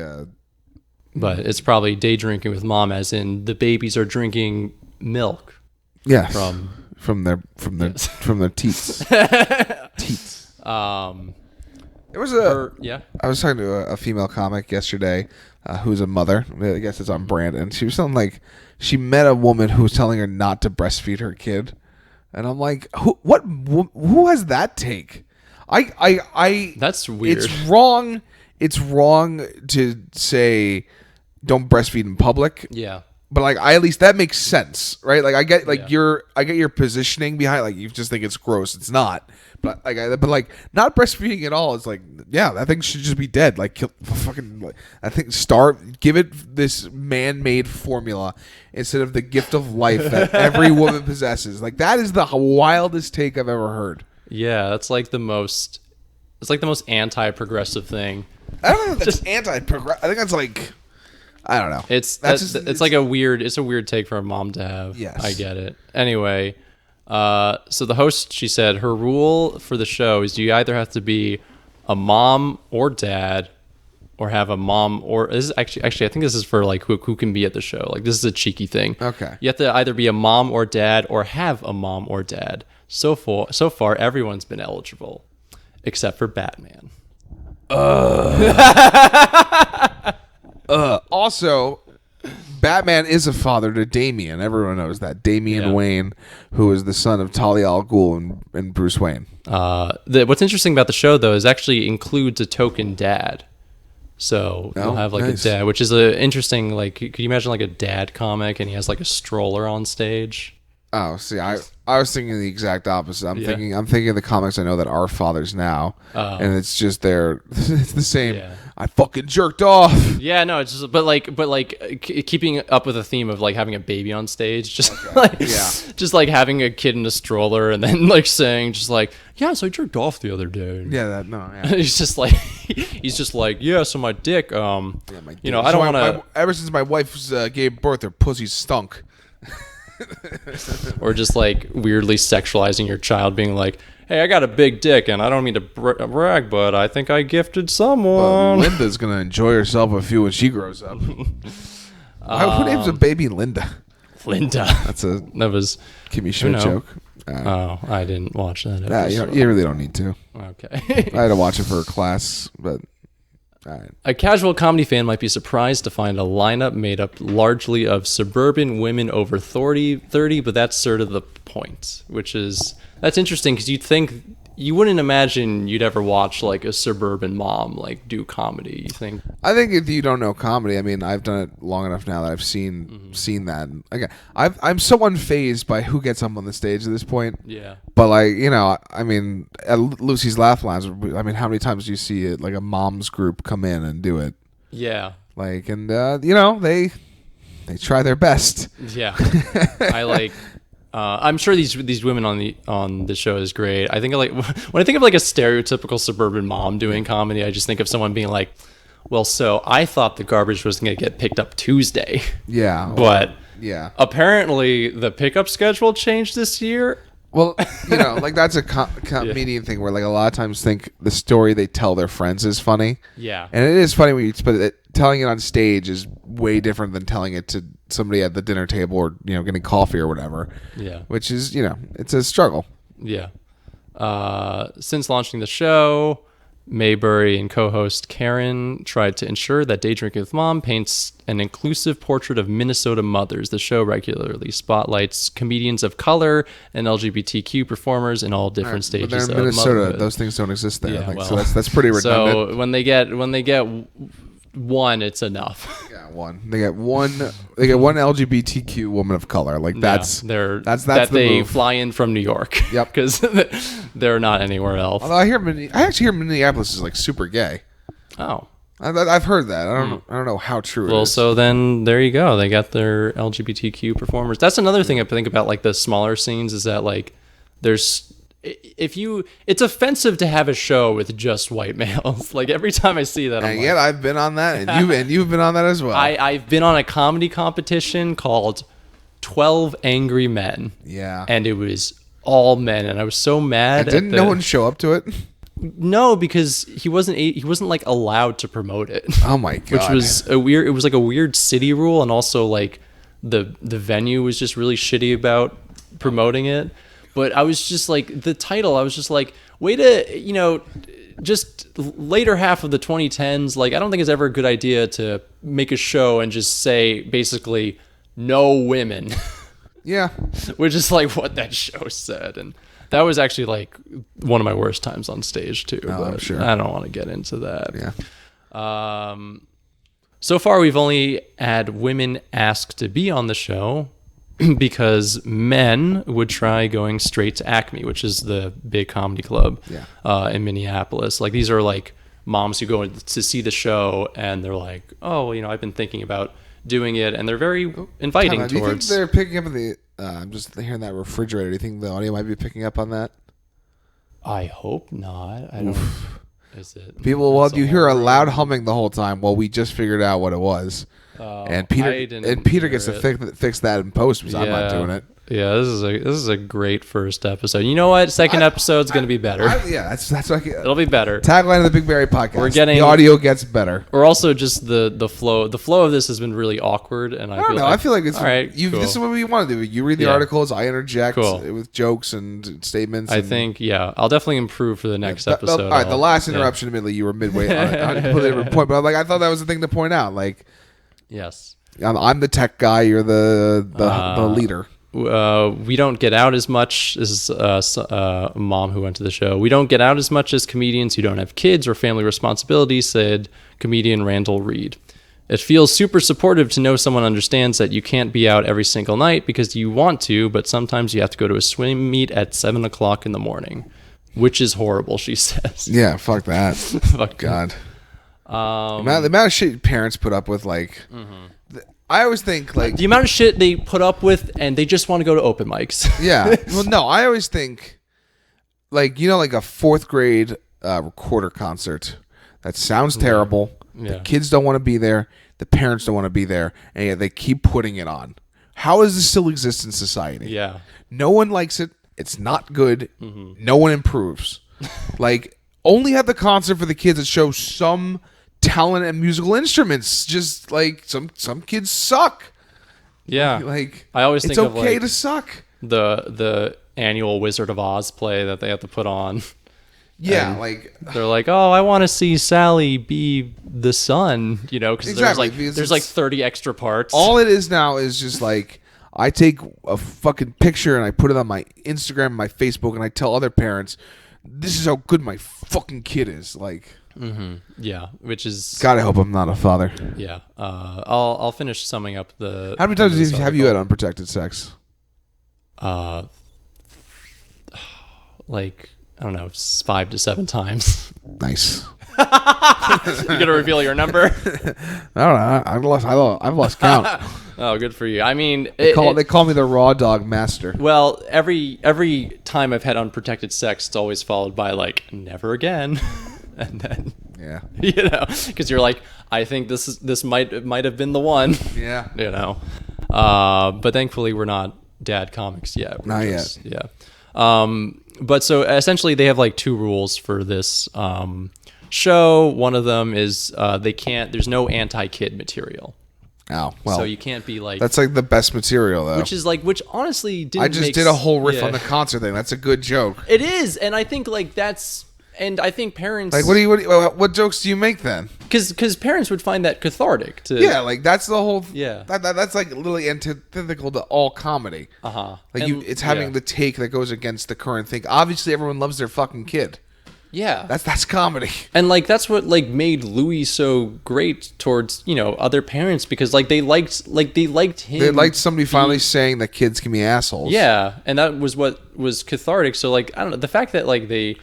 But it's probably Day Drinking with Mom, as in the babies are drinking milk. Yeah, from their teats. Teats. There was I was talking to a female comic yesterday, who's a mother. I guess it's on brand, and she was telling like she met a woman who was telling her not to breastfeed her kid, and I'm like, who has that take? I That's weird. It's wrong. It's wrong to say don't breastfeed in public. Yeah. But like at least that makes sense, right? Like I get your positioning behind, like you just think it's gross. It's not. But not breastfeeding at all is like, yeah, that thing should just be dead. Like I think give it this man-made formula instead of the gift of life that every woman possesses. Like that is the wildest take I've ever heard. Yeah, that's like the most anti-progressive thing. I don't know if that's anti-progressive. I think that's like, I don't know. It's like a weird take for a mom to have. Yes. I get it. Anyway, so the host, she said, her rule for the show is you either have to be a mom or dad, or have a mom or this is actually I think this is for like who can be at the show. Like this is a cheeky thing. Okay. You have to either be a mom or dad or have a mom or dad. So far everyone's been eligible except for Batman. Also, Batman is a father to Damian. Everyone knows that. Damian Wayne, who is the son of Talia al Ghul and Bruce Wayne. What's interesting about the show, though, is actually includes a token dad. So you'll have like a dad, which is interesting. Like, could you imagine like a dad comic and he has like a stroller on stage? Oh, see, I was thinking the exact opposite. I'm thinking of the comics I know that are fathers now, and it's just it's the same. Yeah. I fucking jerked off. Yeah, no, it's just but keeping up with the theme of like having a baby on stage, just just like having a kid in a stroller and then like saying just like, yeah, so I jerked off the other day. Yeah, he's just like, yeah, so my dick, my dick. I don't want to. Ever since my wife gave birth, her pussy stunk. Or just like weirdly sexualizing your child, being like, hey, I got a big dick and I don't mean to brag, but I think I gifted someone. Linda's gonna enjoy herself a few when she grows up. Who names a baby Linda? Linda. That was Kimmy Schmidt joke. I didn't watch that episode. You really don't need to. Okay. I had to watch it for a class, but all right. A casual comedy fan might be surprised to find a lineup made up largely of suburban women over 30, but that's sort of the point, that's interesting because you wouldn't imagine you'd ever watch like a suburban mom like do comedy. You think? I think if you don't know comedy, I mean, I've done it long enough now that I've seen that. Again, I'm so unfazed by who gets up on the stage at this point. Yeah. But like, I mean, at Lucy's Laugh Lounge, I mean, how many times do you see it like a mom's group come in and do it? Yeah. Like, and they try their best. Yeah. I like. I'm sure these women on the show is great. I think when I think of like a stereotypical suburban mom doing comedy, I just think of someone being like, "Well, so I thought the garbage was going to get picked up Tuesday." Yeah. But yeah. Apparently the pickup schedule changed this year. Well, like that's a comedian thing where like a lot of times think the story they tell their friends is funny. Yeah. And it is funny but telling it on stage is way different than telling it to somebody at the dinner table or getting coffee or whatever. Yeah. Which is it's a struggle. Yeah. Since launching the show, Maybury and co-host Karen tried to ensure that Day Drinking with Mom paints an inclusive portrait of Minnesota mothers. The show regularly spotlights comedians of color and LGBTQ performers in all different stages but of they're in Minnesota. motherhood. Those things don't exist there. Yeah, so that's pretty redundant. So when they get one, it's enough. Yeah, one. They get one LGBTQ woman of color. Like that's that the they move. fly in from New York. Yep. Because they're not anywhere else. Although I actually hear Minneapolis is like super gay. Oh. I've heard that. I don't know how true it is. Well, so then there you go. They got their LGBTQ performers. That's another thing I think about, like the smaller scenes, is that like it's offensive to have a show with just white males. Like every time I see that, and yet I've been on that, and you've been on that as well. I've been on a comedy competition called 12 Angry Men. Yeah, and it was all men, and I was so mad. And didn't no one show up to it? No, because he wasn't like allowed to promote it. Oh my god! Which was it was like a weird city rule, and also like the venue was just really shitty about promoting it. But I was just like, the title, I was just like, way to, just later half of the 2010s, like, I don't think it's ever a good idea to make a show and just say, basically, no women. Yeah. Which is like what that show said. And that was actually like one of my worst times on stage, too. Oh, I'm sure. I don't want to get into that. Yeah. So far, we've only had women ask to be on the show, because men would try going straight to Acme, which is the big comedy club in Minneapolis. Like these are like moms who go to see the show and they're like, oh, I've been thinking about doing it, and they're very inviting towards. Do you think they're picking up on the? I'm just hearing that refrigerator. Do you think the audio might be picking up on that? I hope not. I don't. Is it? People, you hear a loud humming the whole time. Well, we just figured out what it was. And Peter gets to fix that in post because I'm not doing it. Yeah, this is a great first episode. You know what? Second episode's going to be better. That's like it'll be better. Tagline of the Big Berry podcast. The audio gets better. Or also just the flow. The flow of this has been really awkward, and I feel like it's all right. Cool. This is what we want to do. You read the articles, I interject with jokes and statements. I think I'll definitely improve for the next episode. All right, the last interruption, admittedly, you were midway on a completely different point, but I thought that was the thing to point out. Like, yes. I'm the tech guy. You're the leader. We don't get out as much as a mom who went to the show. We don't get out as much as comedians who don't have kids or family responsibilities, said comedian Randall Reed. It feels super supportive to know someone understands that you can't be out every single night because you want to, but sometimes you have to go to a swim meet at 7 o'clock in the morning, which is horrible, she says. Yeah, fuck that. Fuck God. The amount of shit parents put up with, like... Mm-hmm. I always think, like... The amount of shit they put up with, and they just want to go to open mics. Yeah. Well, no, I always think, like, like a fourth grade recorder concert. That sounds terrible. Yeah. The kids don't want to be there. The parents don't want to be there. And yet they keep putting it on. How does this still exist in society? Yeah. No one likes it. It's not good. Mm-hmm. No one improves. Like, only have the concert for the kids that show some talent and musical instruments. Just like some kids suck. Yeah. Like, I always it's think of okay like to suck. the annual Wizard of Oz play that they have to put on. Yeah, And like they're like, oh, I want to see Sally be the sun, you know, because Exactly, because there's like it's- 30 extra parts. all it is now is just like I take a fucking picture and I put it on my Instagram, my Facebook, and I tell other parents, this is how good my fucking kid is. Like, Yeah, which is God, I hope I'm not a father. yeah. I'll finish summing up the. How many times this have you had article. unprotected sex? Like, I don't know, 5 to 7 times. Nice. You gonna reveal your number? I don't know. I've lost count. Oh, good for you. I mean, They call me the raw dog master. well, every time I've had unprotected sex, it's always followed by like never again, and then Yeah. you know, because you're like, I think this might have been the one, Yeah. you know. But thankfully, we're not dad comics yet. Not yet. Yeah. But so essentially, they have like 2 rules for this show. One of them is there's no anti-kid material. Oh, well. So you can't be like, That's like the best material, though. which honestly didn't I just make did a whole riff yeah. on the concert thing. That's a good joke. It is, and I think like I think parents Like, what jokes do you make then? because parents would find that cathartic to Yeah, like that's the whole. Yeah. That's like literally antithetical to all comedy. uh-huh. Like And- it's having yeah. the take that goes against the current thing. Obviously, everyone loves their fucking kid. yeah. That's comedy. And like that's what like made Louis so great towards, you know, other parents because like they liked him. They liked somebody finally saying that kids can be assholes. Yeah, and that was what was cathartic. So like I don't know, the fact that like they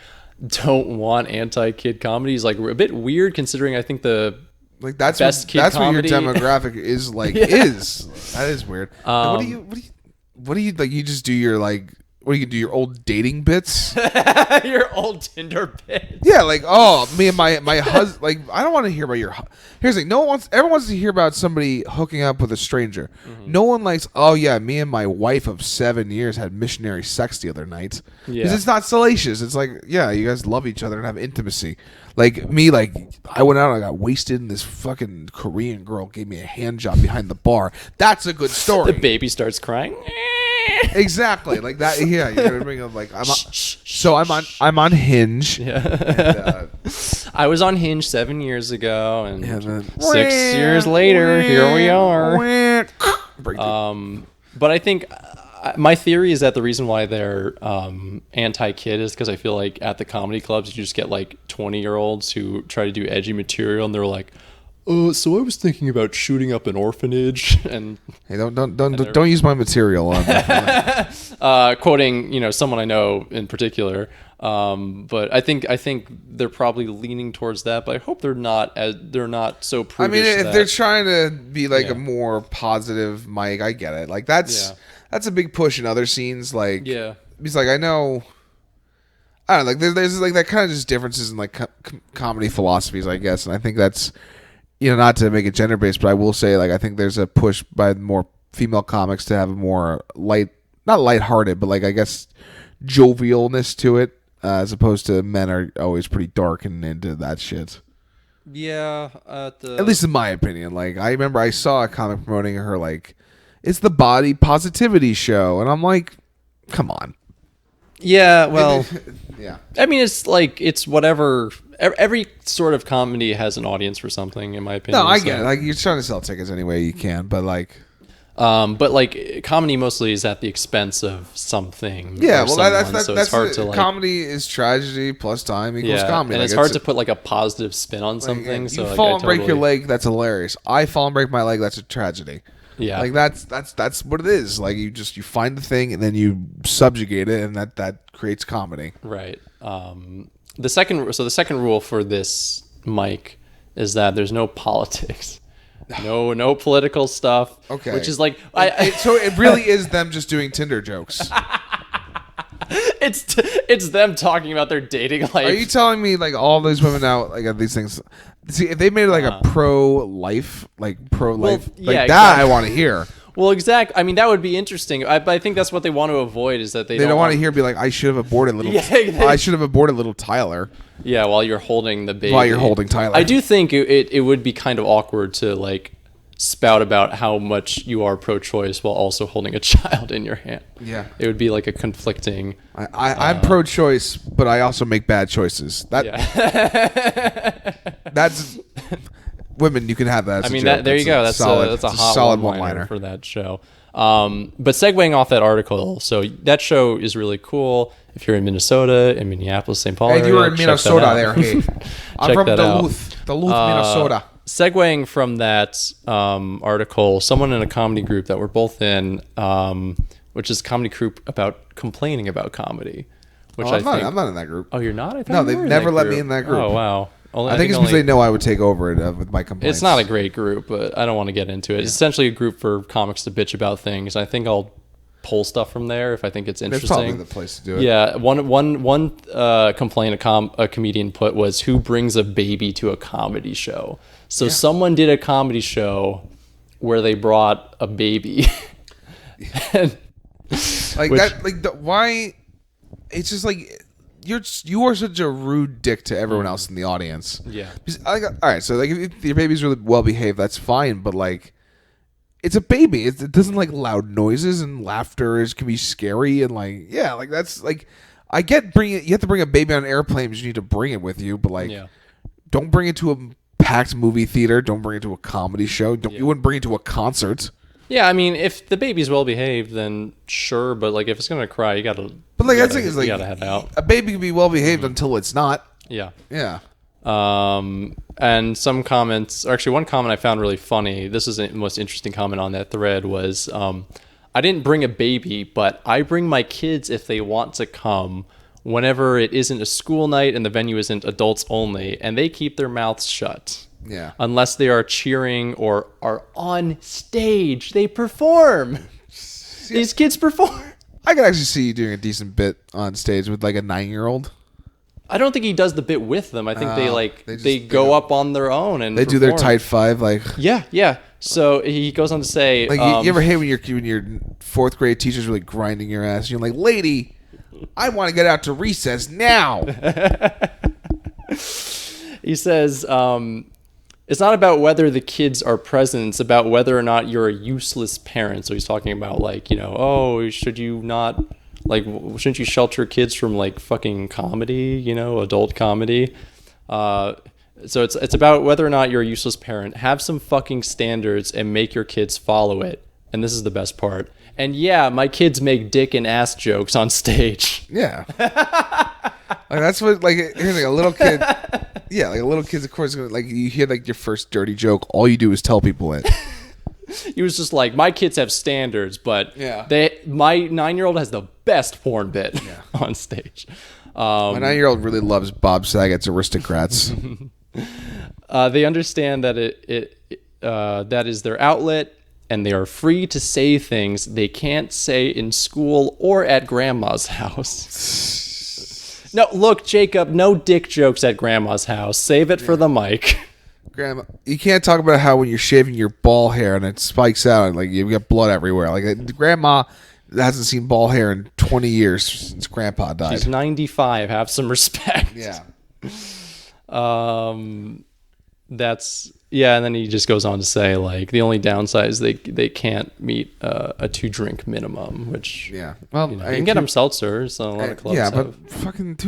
don't want anti-kid comedy is like a bit weird considering I think the Like that's Best what, kid that's comedy. what your demographic is like. Yeah. Is that is weird. Like, what do you like? You just do your like. What do you do? Your old dating bits? your old Tinder bit. Yeah, like me and my husband. Like I don't want to hear about your. Here's the thing. Everyone wants to hear about somebody hooking up with a stranger. No one likes. Oh yeah, me and my wife of 7 years had missionary sex the other night. Because Yeah. it's not salacious. It's like yeah, you guys love each other and have intimacy. Like me, like I went out and I got wasted, and this fucking Korean girl gave me a hand job behind the bar. That's a good story. The baby starts crying. Exactly, like that. Yeah, you're gonna bring up like I'm on Hinge. Yeah. I was on Hinge 7 years ago, and then- 6 years later, here we are. Break the- But I think my theory is that the reason why they're anti-kid is because I feel like at the comedy clubs you just get like 20-year-olds who try to do edgy material, and they're like, so I was thinking about shooting up an orphanage, and Hey, don't use my material on that. quoting, you know, someone I know in particular. But I think they're probably leaning towards that. But I hope they're not so I prudish. mean, if that- they're trying to be like Yeah. a more positive mic, I get it. Like that's a big push in other scenes. Like yeah, because like I know. I don't know, like there's like that kind of just differences in like comedy philosophies, I guess, and I think that's not to make it gender based, but I will say like I think there's a push by more female comics to have a more not lighthearted, but like I guess jovialness to it, as opposed to men are always pretty dark and into that shit. yeah. At least in my opinion. Like I remember I saw a comic promoting her like it's the body positivity show, and I'm like, come on. Yeah, well, Yeah. I mean, it's whatever. Every sort of comedy has an audience for something, in my opinion. No, I so- get it. Like you're trying to sell tickets any way you can, but like, but like comedy mostly is at the expense of something. yeah. or Well, someone, that's so it's hard to like. comedy is tragedy plus time equals Yeah, comedy. and Like, it's hard to put like a positive spin on something. You So like, fall I and break your totally- leg. That's hilarious. I fall and break my leg. That's a tragedy. Yeah, Like that's what it is. Like you find the thing and then you subjugate it, and that creates comedy. right. The second rule for this mic is that there's no politics, no political stuff. Okay. Which is like So it really is them just doing Tinder jokes. it's them talking about their dating life. Are you telling me like all those women now like have these things? See, if they made it like a pro life, like yeah, that, exactly. I want to hear. Well, exactly. I mean, that would be interesting. I think that's what they want to avoid is that they don't want to hear be like, I should have aborted little. I should have aborted little Tyler. Yeah, while you're holding the baby. While you're holding Tyler. I do think it would be kind of awkward to like spout about how much you are pro-choice while also holding a child in your hand. Yeah. It would be like a conflicting... I'm pro-choice, but I also make bad choices. That's... Women, you can have that as a joke. There you go. That's a hot solid one-liner for that show. But segueing off that article, so that show is really cool. If you're in Minnesota, in Minneapolis, St. Paul area, you were in Minnesota there. Hey. I'm from Duluth, Minnesota. Segueing from that article, someone in a comedy group that we're both in, which is a comedy group about complaining about comedy. Which I'm not in that group. Oh, you're not? I thought no, they've never let me in that group. Oh, wow. I think it's because they know I would take over it with my complaints. It's not a great group, but I don't want to get into it. Yeah. It's essentially a group for comics to bitch about things. I think I'll pull stuff from there if I think it's interesting. That's probably the place to do it. Yeah, one complaint a comedian put was, who brings a baby to a comedy show? So someone did a comedy show where they brought a baby. Why? It's just like you are such a rude dick to everyone else in the audience. Yeah. All right, so like if your baby's really well behaved, that's fine, but like it's a baby. It doesn't like loud noises and laughter. It can be scary and like that's like I get bringing it. You have to bring a baby on an airplane because you need to bring it with you, but like don't bring it to a packed movie theater. Don't bring it to a comedy show. You wouldn't bring it to a concert. Yeah, I mean, if the baby's well behaved, then sure. But like, if it's gonna cry, you gotta. But like, that's the thing is like, you gotta head out. A baby can be well behaved until it's not. Yeah. Yeah. And some comments, or actually, one comment I found really funny. This is the most interesting comment on that thread was, I didn't bring a baby, but I bring my kids if they want to come. Whenever it isn't a school night and the venue isn't adults only, and they keep their mouths shut. Yeah. Unless they are cheering or are on stage, they perform. These kids perform. I could actually see you doing a decent bit on stage with like a 9-year-old. I don't think he does the bit with them. I think they go up on their own and they do their tight five like. Yeah. So he goes on to say, like you ever hate when your fourth grade teacher's really grinding your ass? You're like, lady, I want to get out to recess now. He says, it's not about whether the kids are present. It's about whether or not you're a useless parent. So he's talking about like, shouldn't you shelter kids from like fucking comedy, adult comedy? So it's about whether or not you're a useless parent. Have some fucking standards and make your kids follow it. And this is the best part. And yeah, my kids make dick and ass jokes on stage. Yeah. Like that's what here's like a little kid. Yeah, like a little kid's of course like you hear like your first dirty joke, all you do is tell people it. He was just like, my kids have standards, but my 9-year-old has the best porn bit on stage. My 9-year-old really loves Bob Saget's Aristocrats. They understand that that is their outlet, and they are free to say things they can't say in school or at grandma's house. No, look, Jacob, no dick jokes at grandma's house. Save it for the mic. Grandma, you can't talk about how when you're shaving your ball hair and it spikes out and like you've got blood everywhere. Like grandma hasn't seen ball hair in 20 years since grandpa died. She's 95. Have some respect. Yeah. And then he just goes on to say like the only downside is they can't meet a 2-drink minimum, which you can get them seltzers. So a lot of clubs but fucking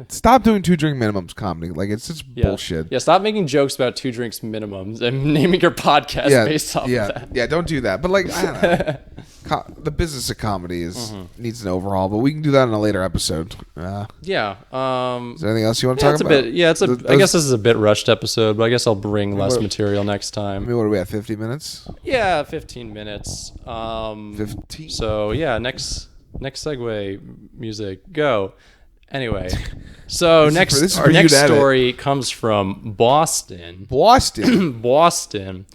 stop doing 2-drink minimums comedy. Like it's just bullshit. Yeah, stop making jokes about 2 drinks minimums and naming your podcast based off of that. Yeah, don't do that. But like I don't know. The business of comedy needs an overhaul, but we can do that in a later episode. Is there anything else you want to talk about? I guess this is a bit rushed episode, but I guess I'll bring less material next time. I mean, what are we at? 50 minutes? Yeah, 15 minutes. 15. So yeah, next segue music go. Anyway, so our next story comes from Boston. Boston.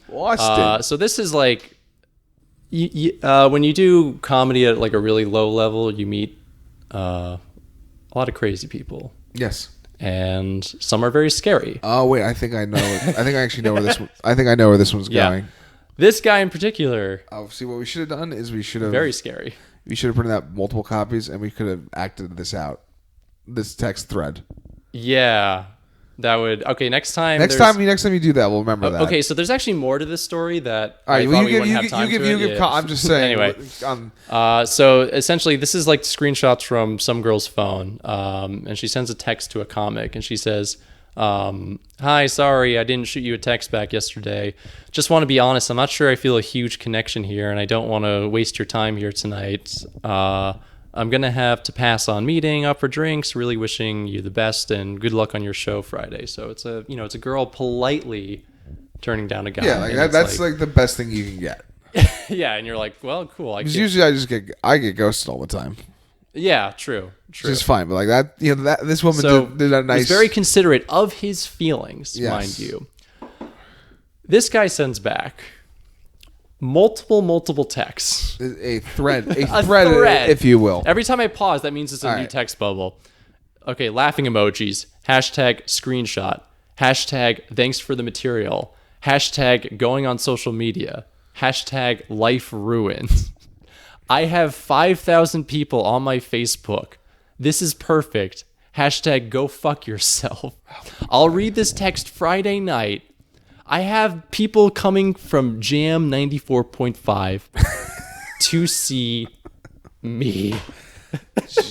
So this is like. When you do comedy at like a really low level, you meet a lot of crazy people. Yes. And some are very scary. Oh wait, I think I know. I think I actually know where this. I think I know where this one's going. This guy in particular, Oh, see, what we should have done is we should have very scary. printed out multiple copies, and we could have acted this out, this text thread. Yeah, that would. Okay, next time. Next time you do that, we'll remember that. Okay, so there's actually more to this story that All right, I thought we wouldn't have time to. I'm just saying. Anyway, so essentially, this is like screenshots from some girl's phone, and she sends a text to a comic, and she says, "Hi, sorry, I didn't shoot you a text back yesterday. Just want to be honest. I'm not sure I feel a huge connection here, and I don't want to waste your time here tonight. I'm gonna have to pass on meeting up for drinks. Really wishing you the best and good luck on your show Friday." So it's a girl politely turning down a guy. Yeah, like that's like the best thing you can get. Yeah, and you're like, well, cool. Because usually I get ghosted all the time. Yeah, true. Which is fine, but like that, this woman did a nice. Was very considerate of his feelings, yes. mind you. This guy sends back multiple texts. A thread, a thread, if you will. Every time I pause, that means it's a new text bubble. Okay, laughing emojis. Hashtag screenshot. Hashtag thanks for the material. Hashtag going on social media. Hashtag life ruined. I have 5,000 people on my Facebook. This is perfect. Hashtag go fuck yourself. I'll read this text Friday night. I have people coming from Jam 94.5 to see me.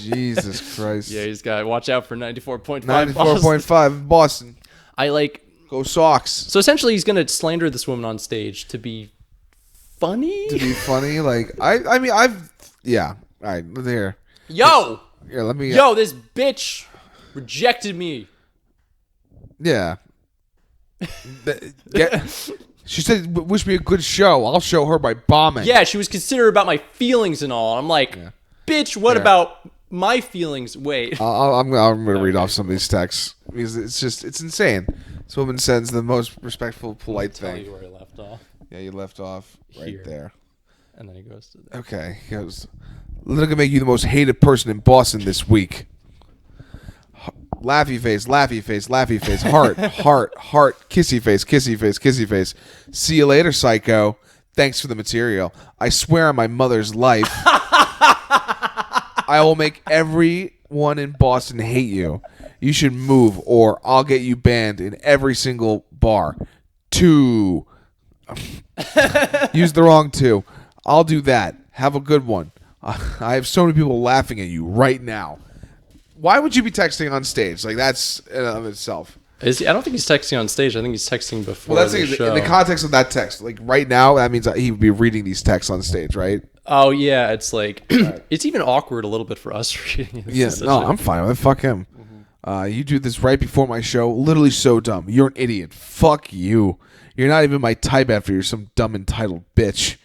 Jesus Christ. Yeah, he's got watch out for 94.5 94.5 Boston. I like go Sox. So essentially he's going to slander this woman on stage to be funny? To be funny? Like I mean I've all right, there. Yo, let me this bitch rejected me. Yeah. She said, "Wish me a good show. I'll show her by bombing." Yeah, she was considerate about my feelings and all. I'm like, bitch, what about my feelings? Wait, I'm gonna read off some of these texts because it's insane. This woman sends the most respectful, polite thing. Tell you where I left off. Yeah, you left off right Here. there. And then he goes to that. Okay, he goes. Look at make you the most hated person in Boston this week. Laughy face, laughy face, laughy face, heart, heart, heart, kissy face, kissy face, kissy face. See you later, psycho. Thanks for the material. I swear on my mother's life, I will make everyone in Boston hate you. You should move or I'll get you banned in every single bar. 2. Use the wrong 2. I'll do that. Have a good one. I have so many people laughing at you right now. Why would you be texting on stage? Like, that's in and of itself. I don't think he's texting on stage. I think he's texting before the show. In the context of that text. Like, right now, that means that he would be reading these texts on stage, right? Oh, yeah. It's like, it's even awkward a little bit for us reading it. Yeah, no, I'm fine with it. Fuck him. Mm-hmm. You do this right before my show. Literally so dumb. You're an idiot. Fuck you. You're not even my type after you're some dumb entitled bitch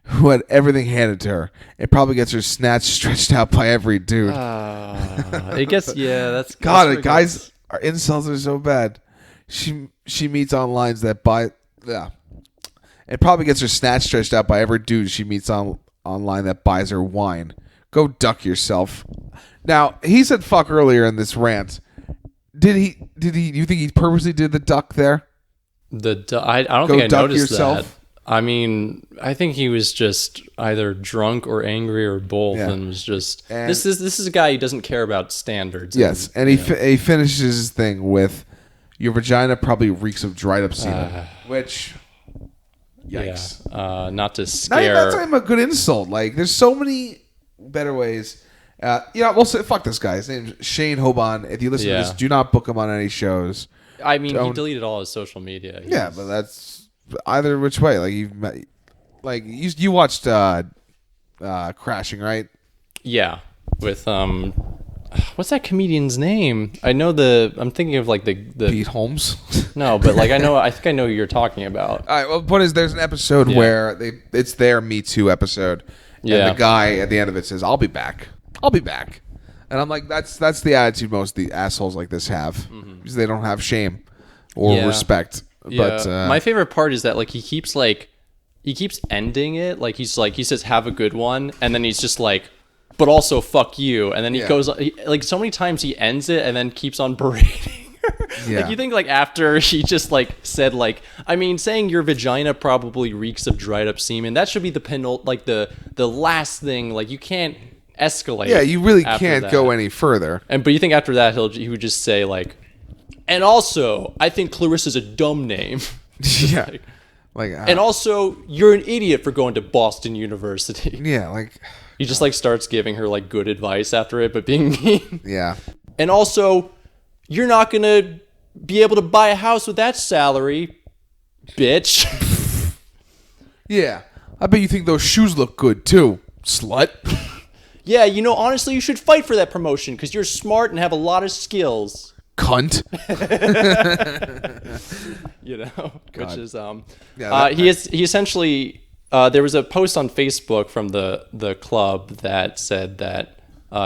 who had everything handed to her. It probably gets her snatch stretched out by every dude. It gets, that's... God, guys, our insults are so bad. She meets online that buy... Yeah. It probably gets her snatch stretched out by every dude she meets online that buys her wine. Go duck yourself. Now, he said fuck earlier in this rant. Did he, you think he purposely did the duck there? I don't think I noticed that. I mean, I think he was just either drunk or angry or both, and was just this is a guy who doesn't care about standards. Yes, and he finishes his thing with, "Your vagina probably reeks of dried up semen," which, yikes, not to scare. That's not even a good insult. Like, there's so many better ways. We'll say fuck this guy. His name's Shane Hoban. If you listen to this, do not book him on any shows. I mean, he deleted all his social media. But that's. Either which way, you watched Crashing, right? Yeah, with what's that comedian's name? I'm thinking of like the Pete Holmes. No, but I think I know who you're talking about. All right. Well, the point is, there's an episode where it's their Me Too episode, and the guy at the end of it says, "I'll be back. I'll be back," and I'm like, that's the attitude most of the assholes like this have, because they don't have shame or respect. Yeah. But my favorite part is that he keeps ending it. He says have a good one, and then he's just like, but also fuck you, and then he goes so many times he ends it and then keeps on berating her. Yeah. Like, you think, like, after he just, like, said, like, I mean, saying your vagina probably reeks of dried up semen, that should be the the last thing. Like, you can't escalate. Yeah, you really after can't that. go any further. But you think after that he would just say, like, and also, I think Clarissa's a dumb name. Yeah. And also, you're an idiot for going to Boston University. Yeah, like... He just, like, starts giving her, like, good advice after it, but being mean. Yeah. And also, you're not going to be able to buy a house with that salary, bitch. Yeah. I bet you think those shoes look good, too, slut. Yeah, you know, honestly, you should fight for that promotion because you're smart and have a lot of skills. Cunt. You know, which is he essentially there was a post on Facebook from the club that said that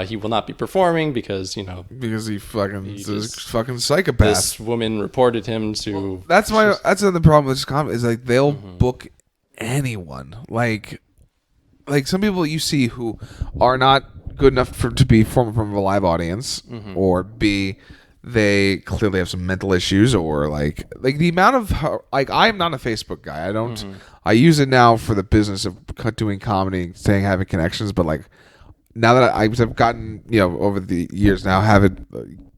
he will not be performing because, you know, because he's fucking psychopath. This woman reported him to. That's another problem with this comment is like they'll book anyone. Like some people you see who are not good enough to be from a live audience, or B, they clearly have some mental issues, or like the amount of I'm not a Facebook guy. I don't. I use it now for the business of doing comedy, having connections. But like now that I've gotten, you know, over the years now, have a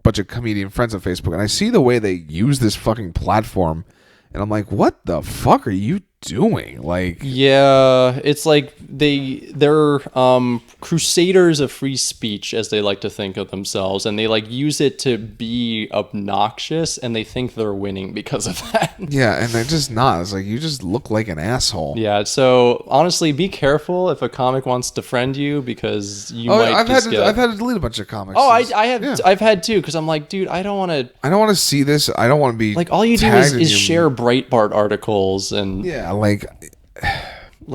bunch of comedian friends on Facebook, and I see the way they use this fucking platform, and I'm like, what the fuck are you doing? Like, yeah, it's like they're crusaders of free speech, as they like to think of themselves, and they like use it to be obnoxious, and they think they're winning because of that. Yeah, and they're just not. It's like, you just look like an asshole. Yeah, so honestly, be careful if a comic wants to friend you, because you might I've had to delete a bunch of comics. Oh, I have. Yeah. I've had too, because I'm like, dude, I don't want to see this. I don't want to be like, all you do is share Breitbart articles and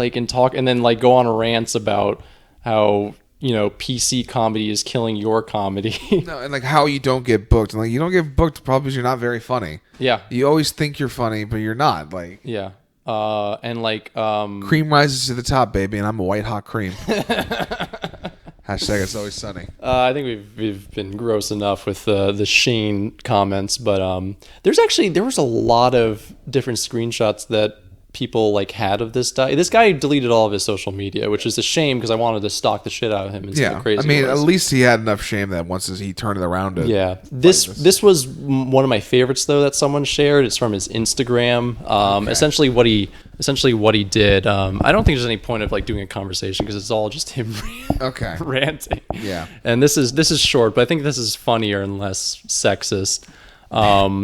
and talk, and then like go on rants about how, you know, PC comedy is killing your comedy. No, and like how you don't get booked. And like, you don't get booked probably because you're not very funny. Yeah. You always think you're funny, but you're not. Like, yeah. And like cream rises to the top, baby, and I'm a white hot cream. Hashtag it's always sunny. I think we've been gross enough with the Shane comments, but there was a lot of different screenshots that people like had of this guy. This guy deleted all of his social media, which is a shame because I wanted to stalk the shit out of him and see how crazy. I mean, at least he had enough shame that once he turned it around. This was one of my favorites though that someone shared. It's from his Instagram. Essentially what he did. I don't think there's any point of like doing a conversation because it's all just him ranting. Yeah. And this is short, but I think this is funnier and less sexist.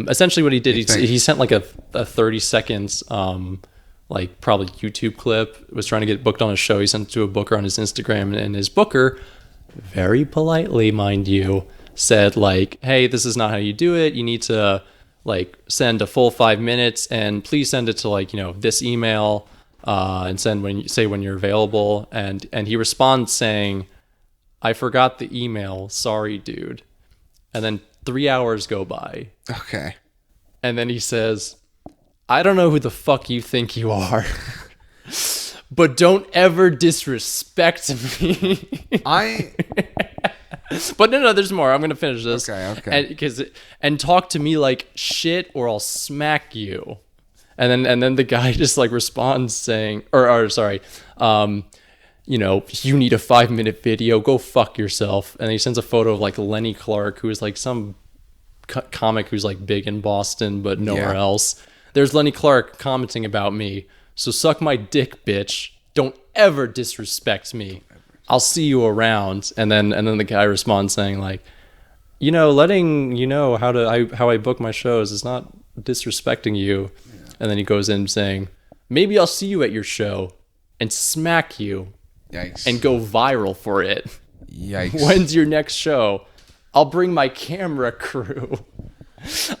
Essentially what he did, he sent like a 30 seconds like probably YouTube clip, was trying to get booked on a show. He sent it to a booker on his Instagram, and his booker, very politely, mind you, said like, hey, this is not how you do it. You need to like send a full 5 minutes, and please send it to like, you know, this email, and send when you're available. And he responds saying, I forgot the email. Sorry, dude. And then 3 hours go by. Okay. And then he says, I don't know who the fuck you think you are, but don't ever disrespect me. But no, there's more. I'm going to finish this. Okay. And talk to me like shit or I'll smack you. And then the guy just like responds saying, you know, you need a 5-minute video, go fuck yourself. And he sends a photo of like Lenny Clark, who is like some comic who's like big in Boston, but nowhere else. There's Lenny Clark commenting about me. So suck my dick, bitch. Don't ever disrespect me. I'll see you around. And then the guy responds saying like, you know, letting you know how I book my shows is not disrespecting you. Yeah. And then he goes in saying, maybe I'll see you at your show and smack you. Yikes. And go viral for it. Yikes. When's your next show? I'll bring my camera crew.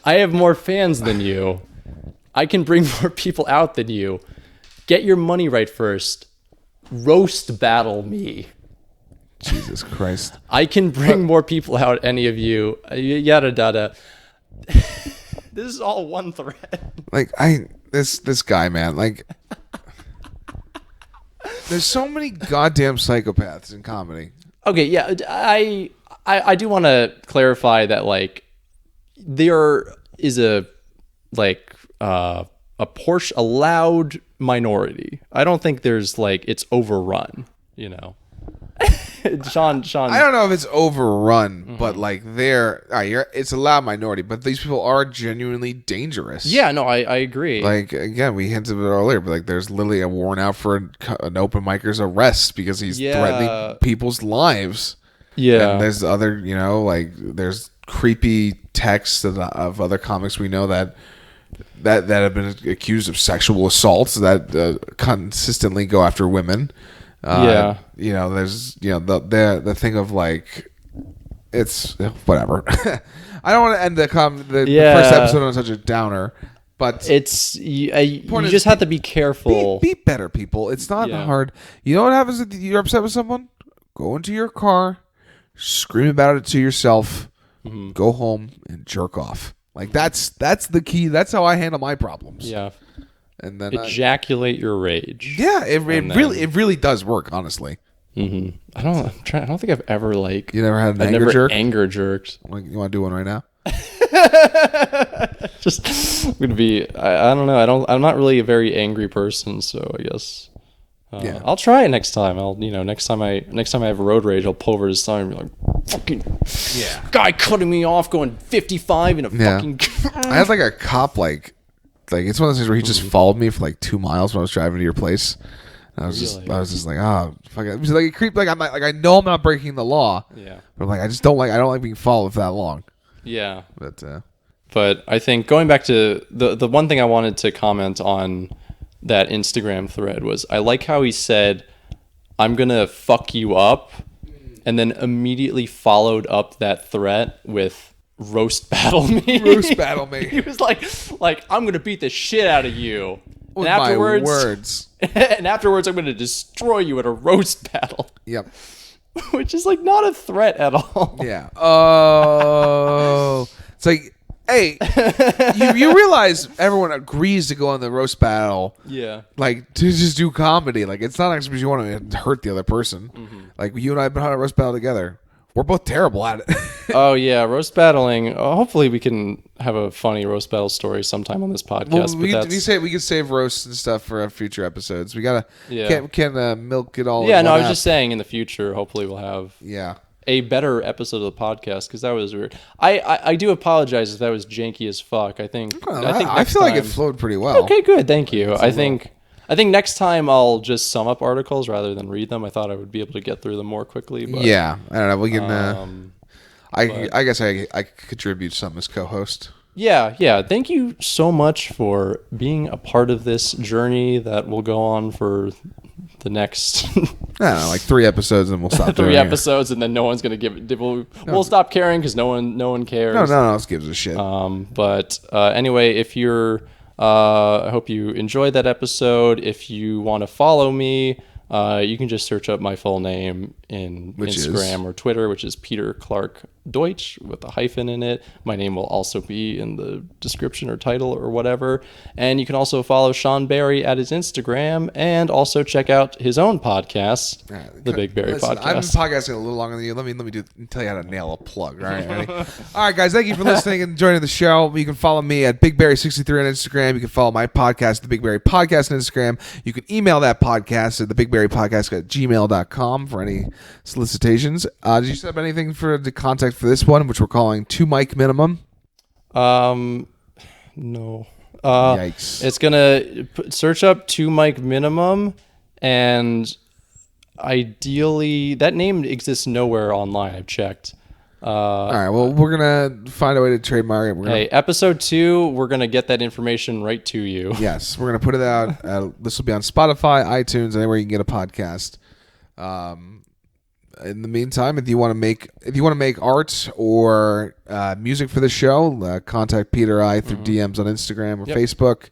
I have more fans than you. I can bring more people out than you. Get your money right first. Roast battle me. Jesus Christ. I can bring more people out, any of you. Yada yada. This is all one thread. Like, this guy, man, like, there's so many goddamn psychopaths in comedy. Okay, yeah, I do want to clarify that, like, there is a loud minority. I don't think there's like it's overrun, you know. Sean. I don't know if it's overrun, but like it's a loud minority, but these people are genuinely dangerous. Yeah, no, I agree. Like, again, we hinted at it earlier, but like there's literally a warrant out for an open micer's arrest because he's threatening people's lives. Yeah. And there's other, like there's creepy texts of other comics we know that have been accused of sexual assaults that consistently go after women. There's the thing of like it's whatever. I don't want to end the first episode on such a downer, but it's you just have to be careful. Be better, people. It's not hard. You know what happens if you're upset with someone? Go into your car, scream about it to yourself, go home and jerk off. Like that's the key. That's how I handle my problems. Yeah. And then ejaculate your rage. Yeah, it really does work, honestly. Mm-hmm. I don't think I've ever like. You never had an anger jerk? Anger jerked. You want to do one right now? Just gonna be. I don't know. I'm not really a very angry person, so I guess. I'll try it next time. Next time I have road rage, I'll pull over his son and be like, fucking guy cutting me off going 55 in a fucking. I had like a cop like it's one of those things where he just followed me for like 2 miles when I was driving to your place. And I was just like, oh, fuck it. Like a creep. Like I'm not, like I know I'm not breaking the law. Yeah. But I'm like I don't like being followed for that long. Yeah. But I think going back to the one thing I wanted to comment on that Instagram thread was I like how he said, I'm gonna fuck you up, and then immediately followed up that threat with roast battle me. He was like I'm gonna beat the shit out of you. With my words. And afterwards I'm gonna destroy you at a roast battle. Yep. Which is like not a threat at all. Yeah. Oh. It's like, hey, you realize everyone agrees to go on the roast battle. Yeah. Like, to just do comedy. Like, it's not actually because you want to hurt the other person. Mm-hmm. Like, you and I have been on a roast battle together. We're both terrible at it. Oh, yeah. Roast battling. Hopefully we can have a funny roast battle story sometime on this podcast. Well, we could save roasts and stuff for future episodes. We gotta can't milk it all. Yeah, no, I was just saying in the future, hopefully we'll have Yeah. a better episode of the podcast because that was weird. I do apologize if that was janky as fuck. I feel like it flowed pretty well. Okay, good. Thank you. I think next time I'll just sum up articles rather than read them. I thought I would be able to get through them more quickly. But, yeah, I don't know. We can. I guess I could contribute something as co-host. Yeah. Thank you so much for being a part of this journey that will go on for the next. I don't know, like 3 episodes, and we'll stop. 3 episodes, and then no one's gonna give it. We'll stop caring because no one cares. No one else gives a shit. But anyway, if you're. I hope you enjoyed that episode. If you want to follow me, you can just search up my full name in Instagram or Twitter, which is Peter Clark Deutsch with a hyphen in it. My name will also be in the description or title or whatever. And you can also follow Sean Barry at his Instagram and also check out his own podcast, The Big Barry Podcast. I've been podcasting a little longer than you. Let me tell you how to nail a plug. All right, ready? All right, guys. Thank you for listening and joining the show. You can follow me at BigBarry63 on Instagram. You can follow my podcast, The Big Barry Podcast, on Instagram. You can email that podcast at thebigbarrypodcast@gmail.com for any solicitations. Did you set up anything for the contact for this one, which we're calling 2 mic minimum? No. Yikes. It's gonna search up 2 mic minimum, and ideally that name exists nowhere online. I've checked. All right. Well, we're gonna find a way to trademark it. Episode 2, we're gonna get that information right to you. Yes, we're gonna put it out. This will be on Spotify, iTunes, anywhere you can get a podcast. In the meantime, if you want to make art or music for the show, contact Peter I through DMs on Instagram or Facebook.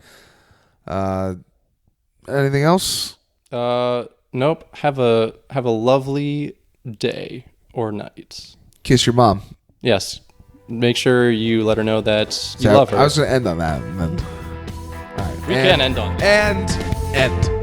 Anything else? Nope. Have a lovely day or night. Kiss your mom. Yes. Make sure you let her know that you love her. I was going to end on that. And then, all right. We can end on that. And end.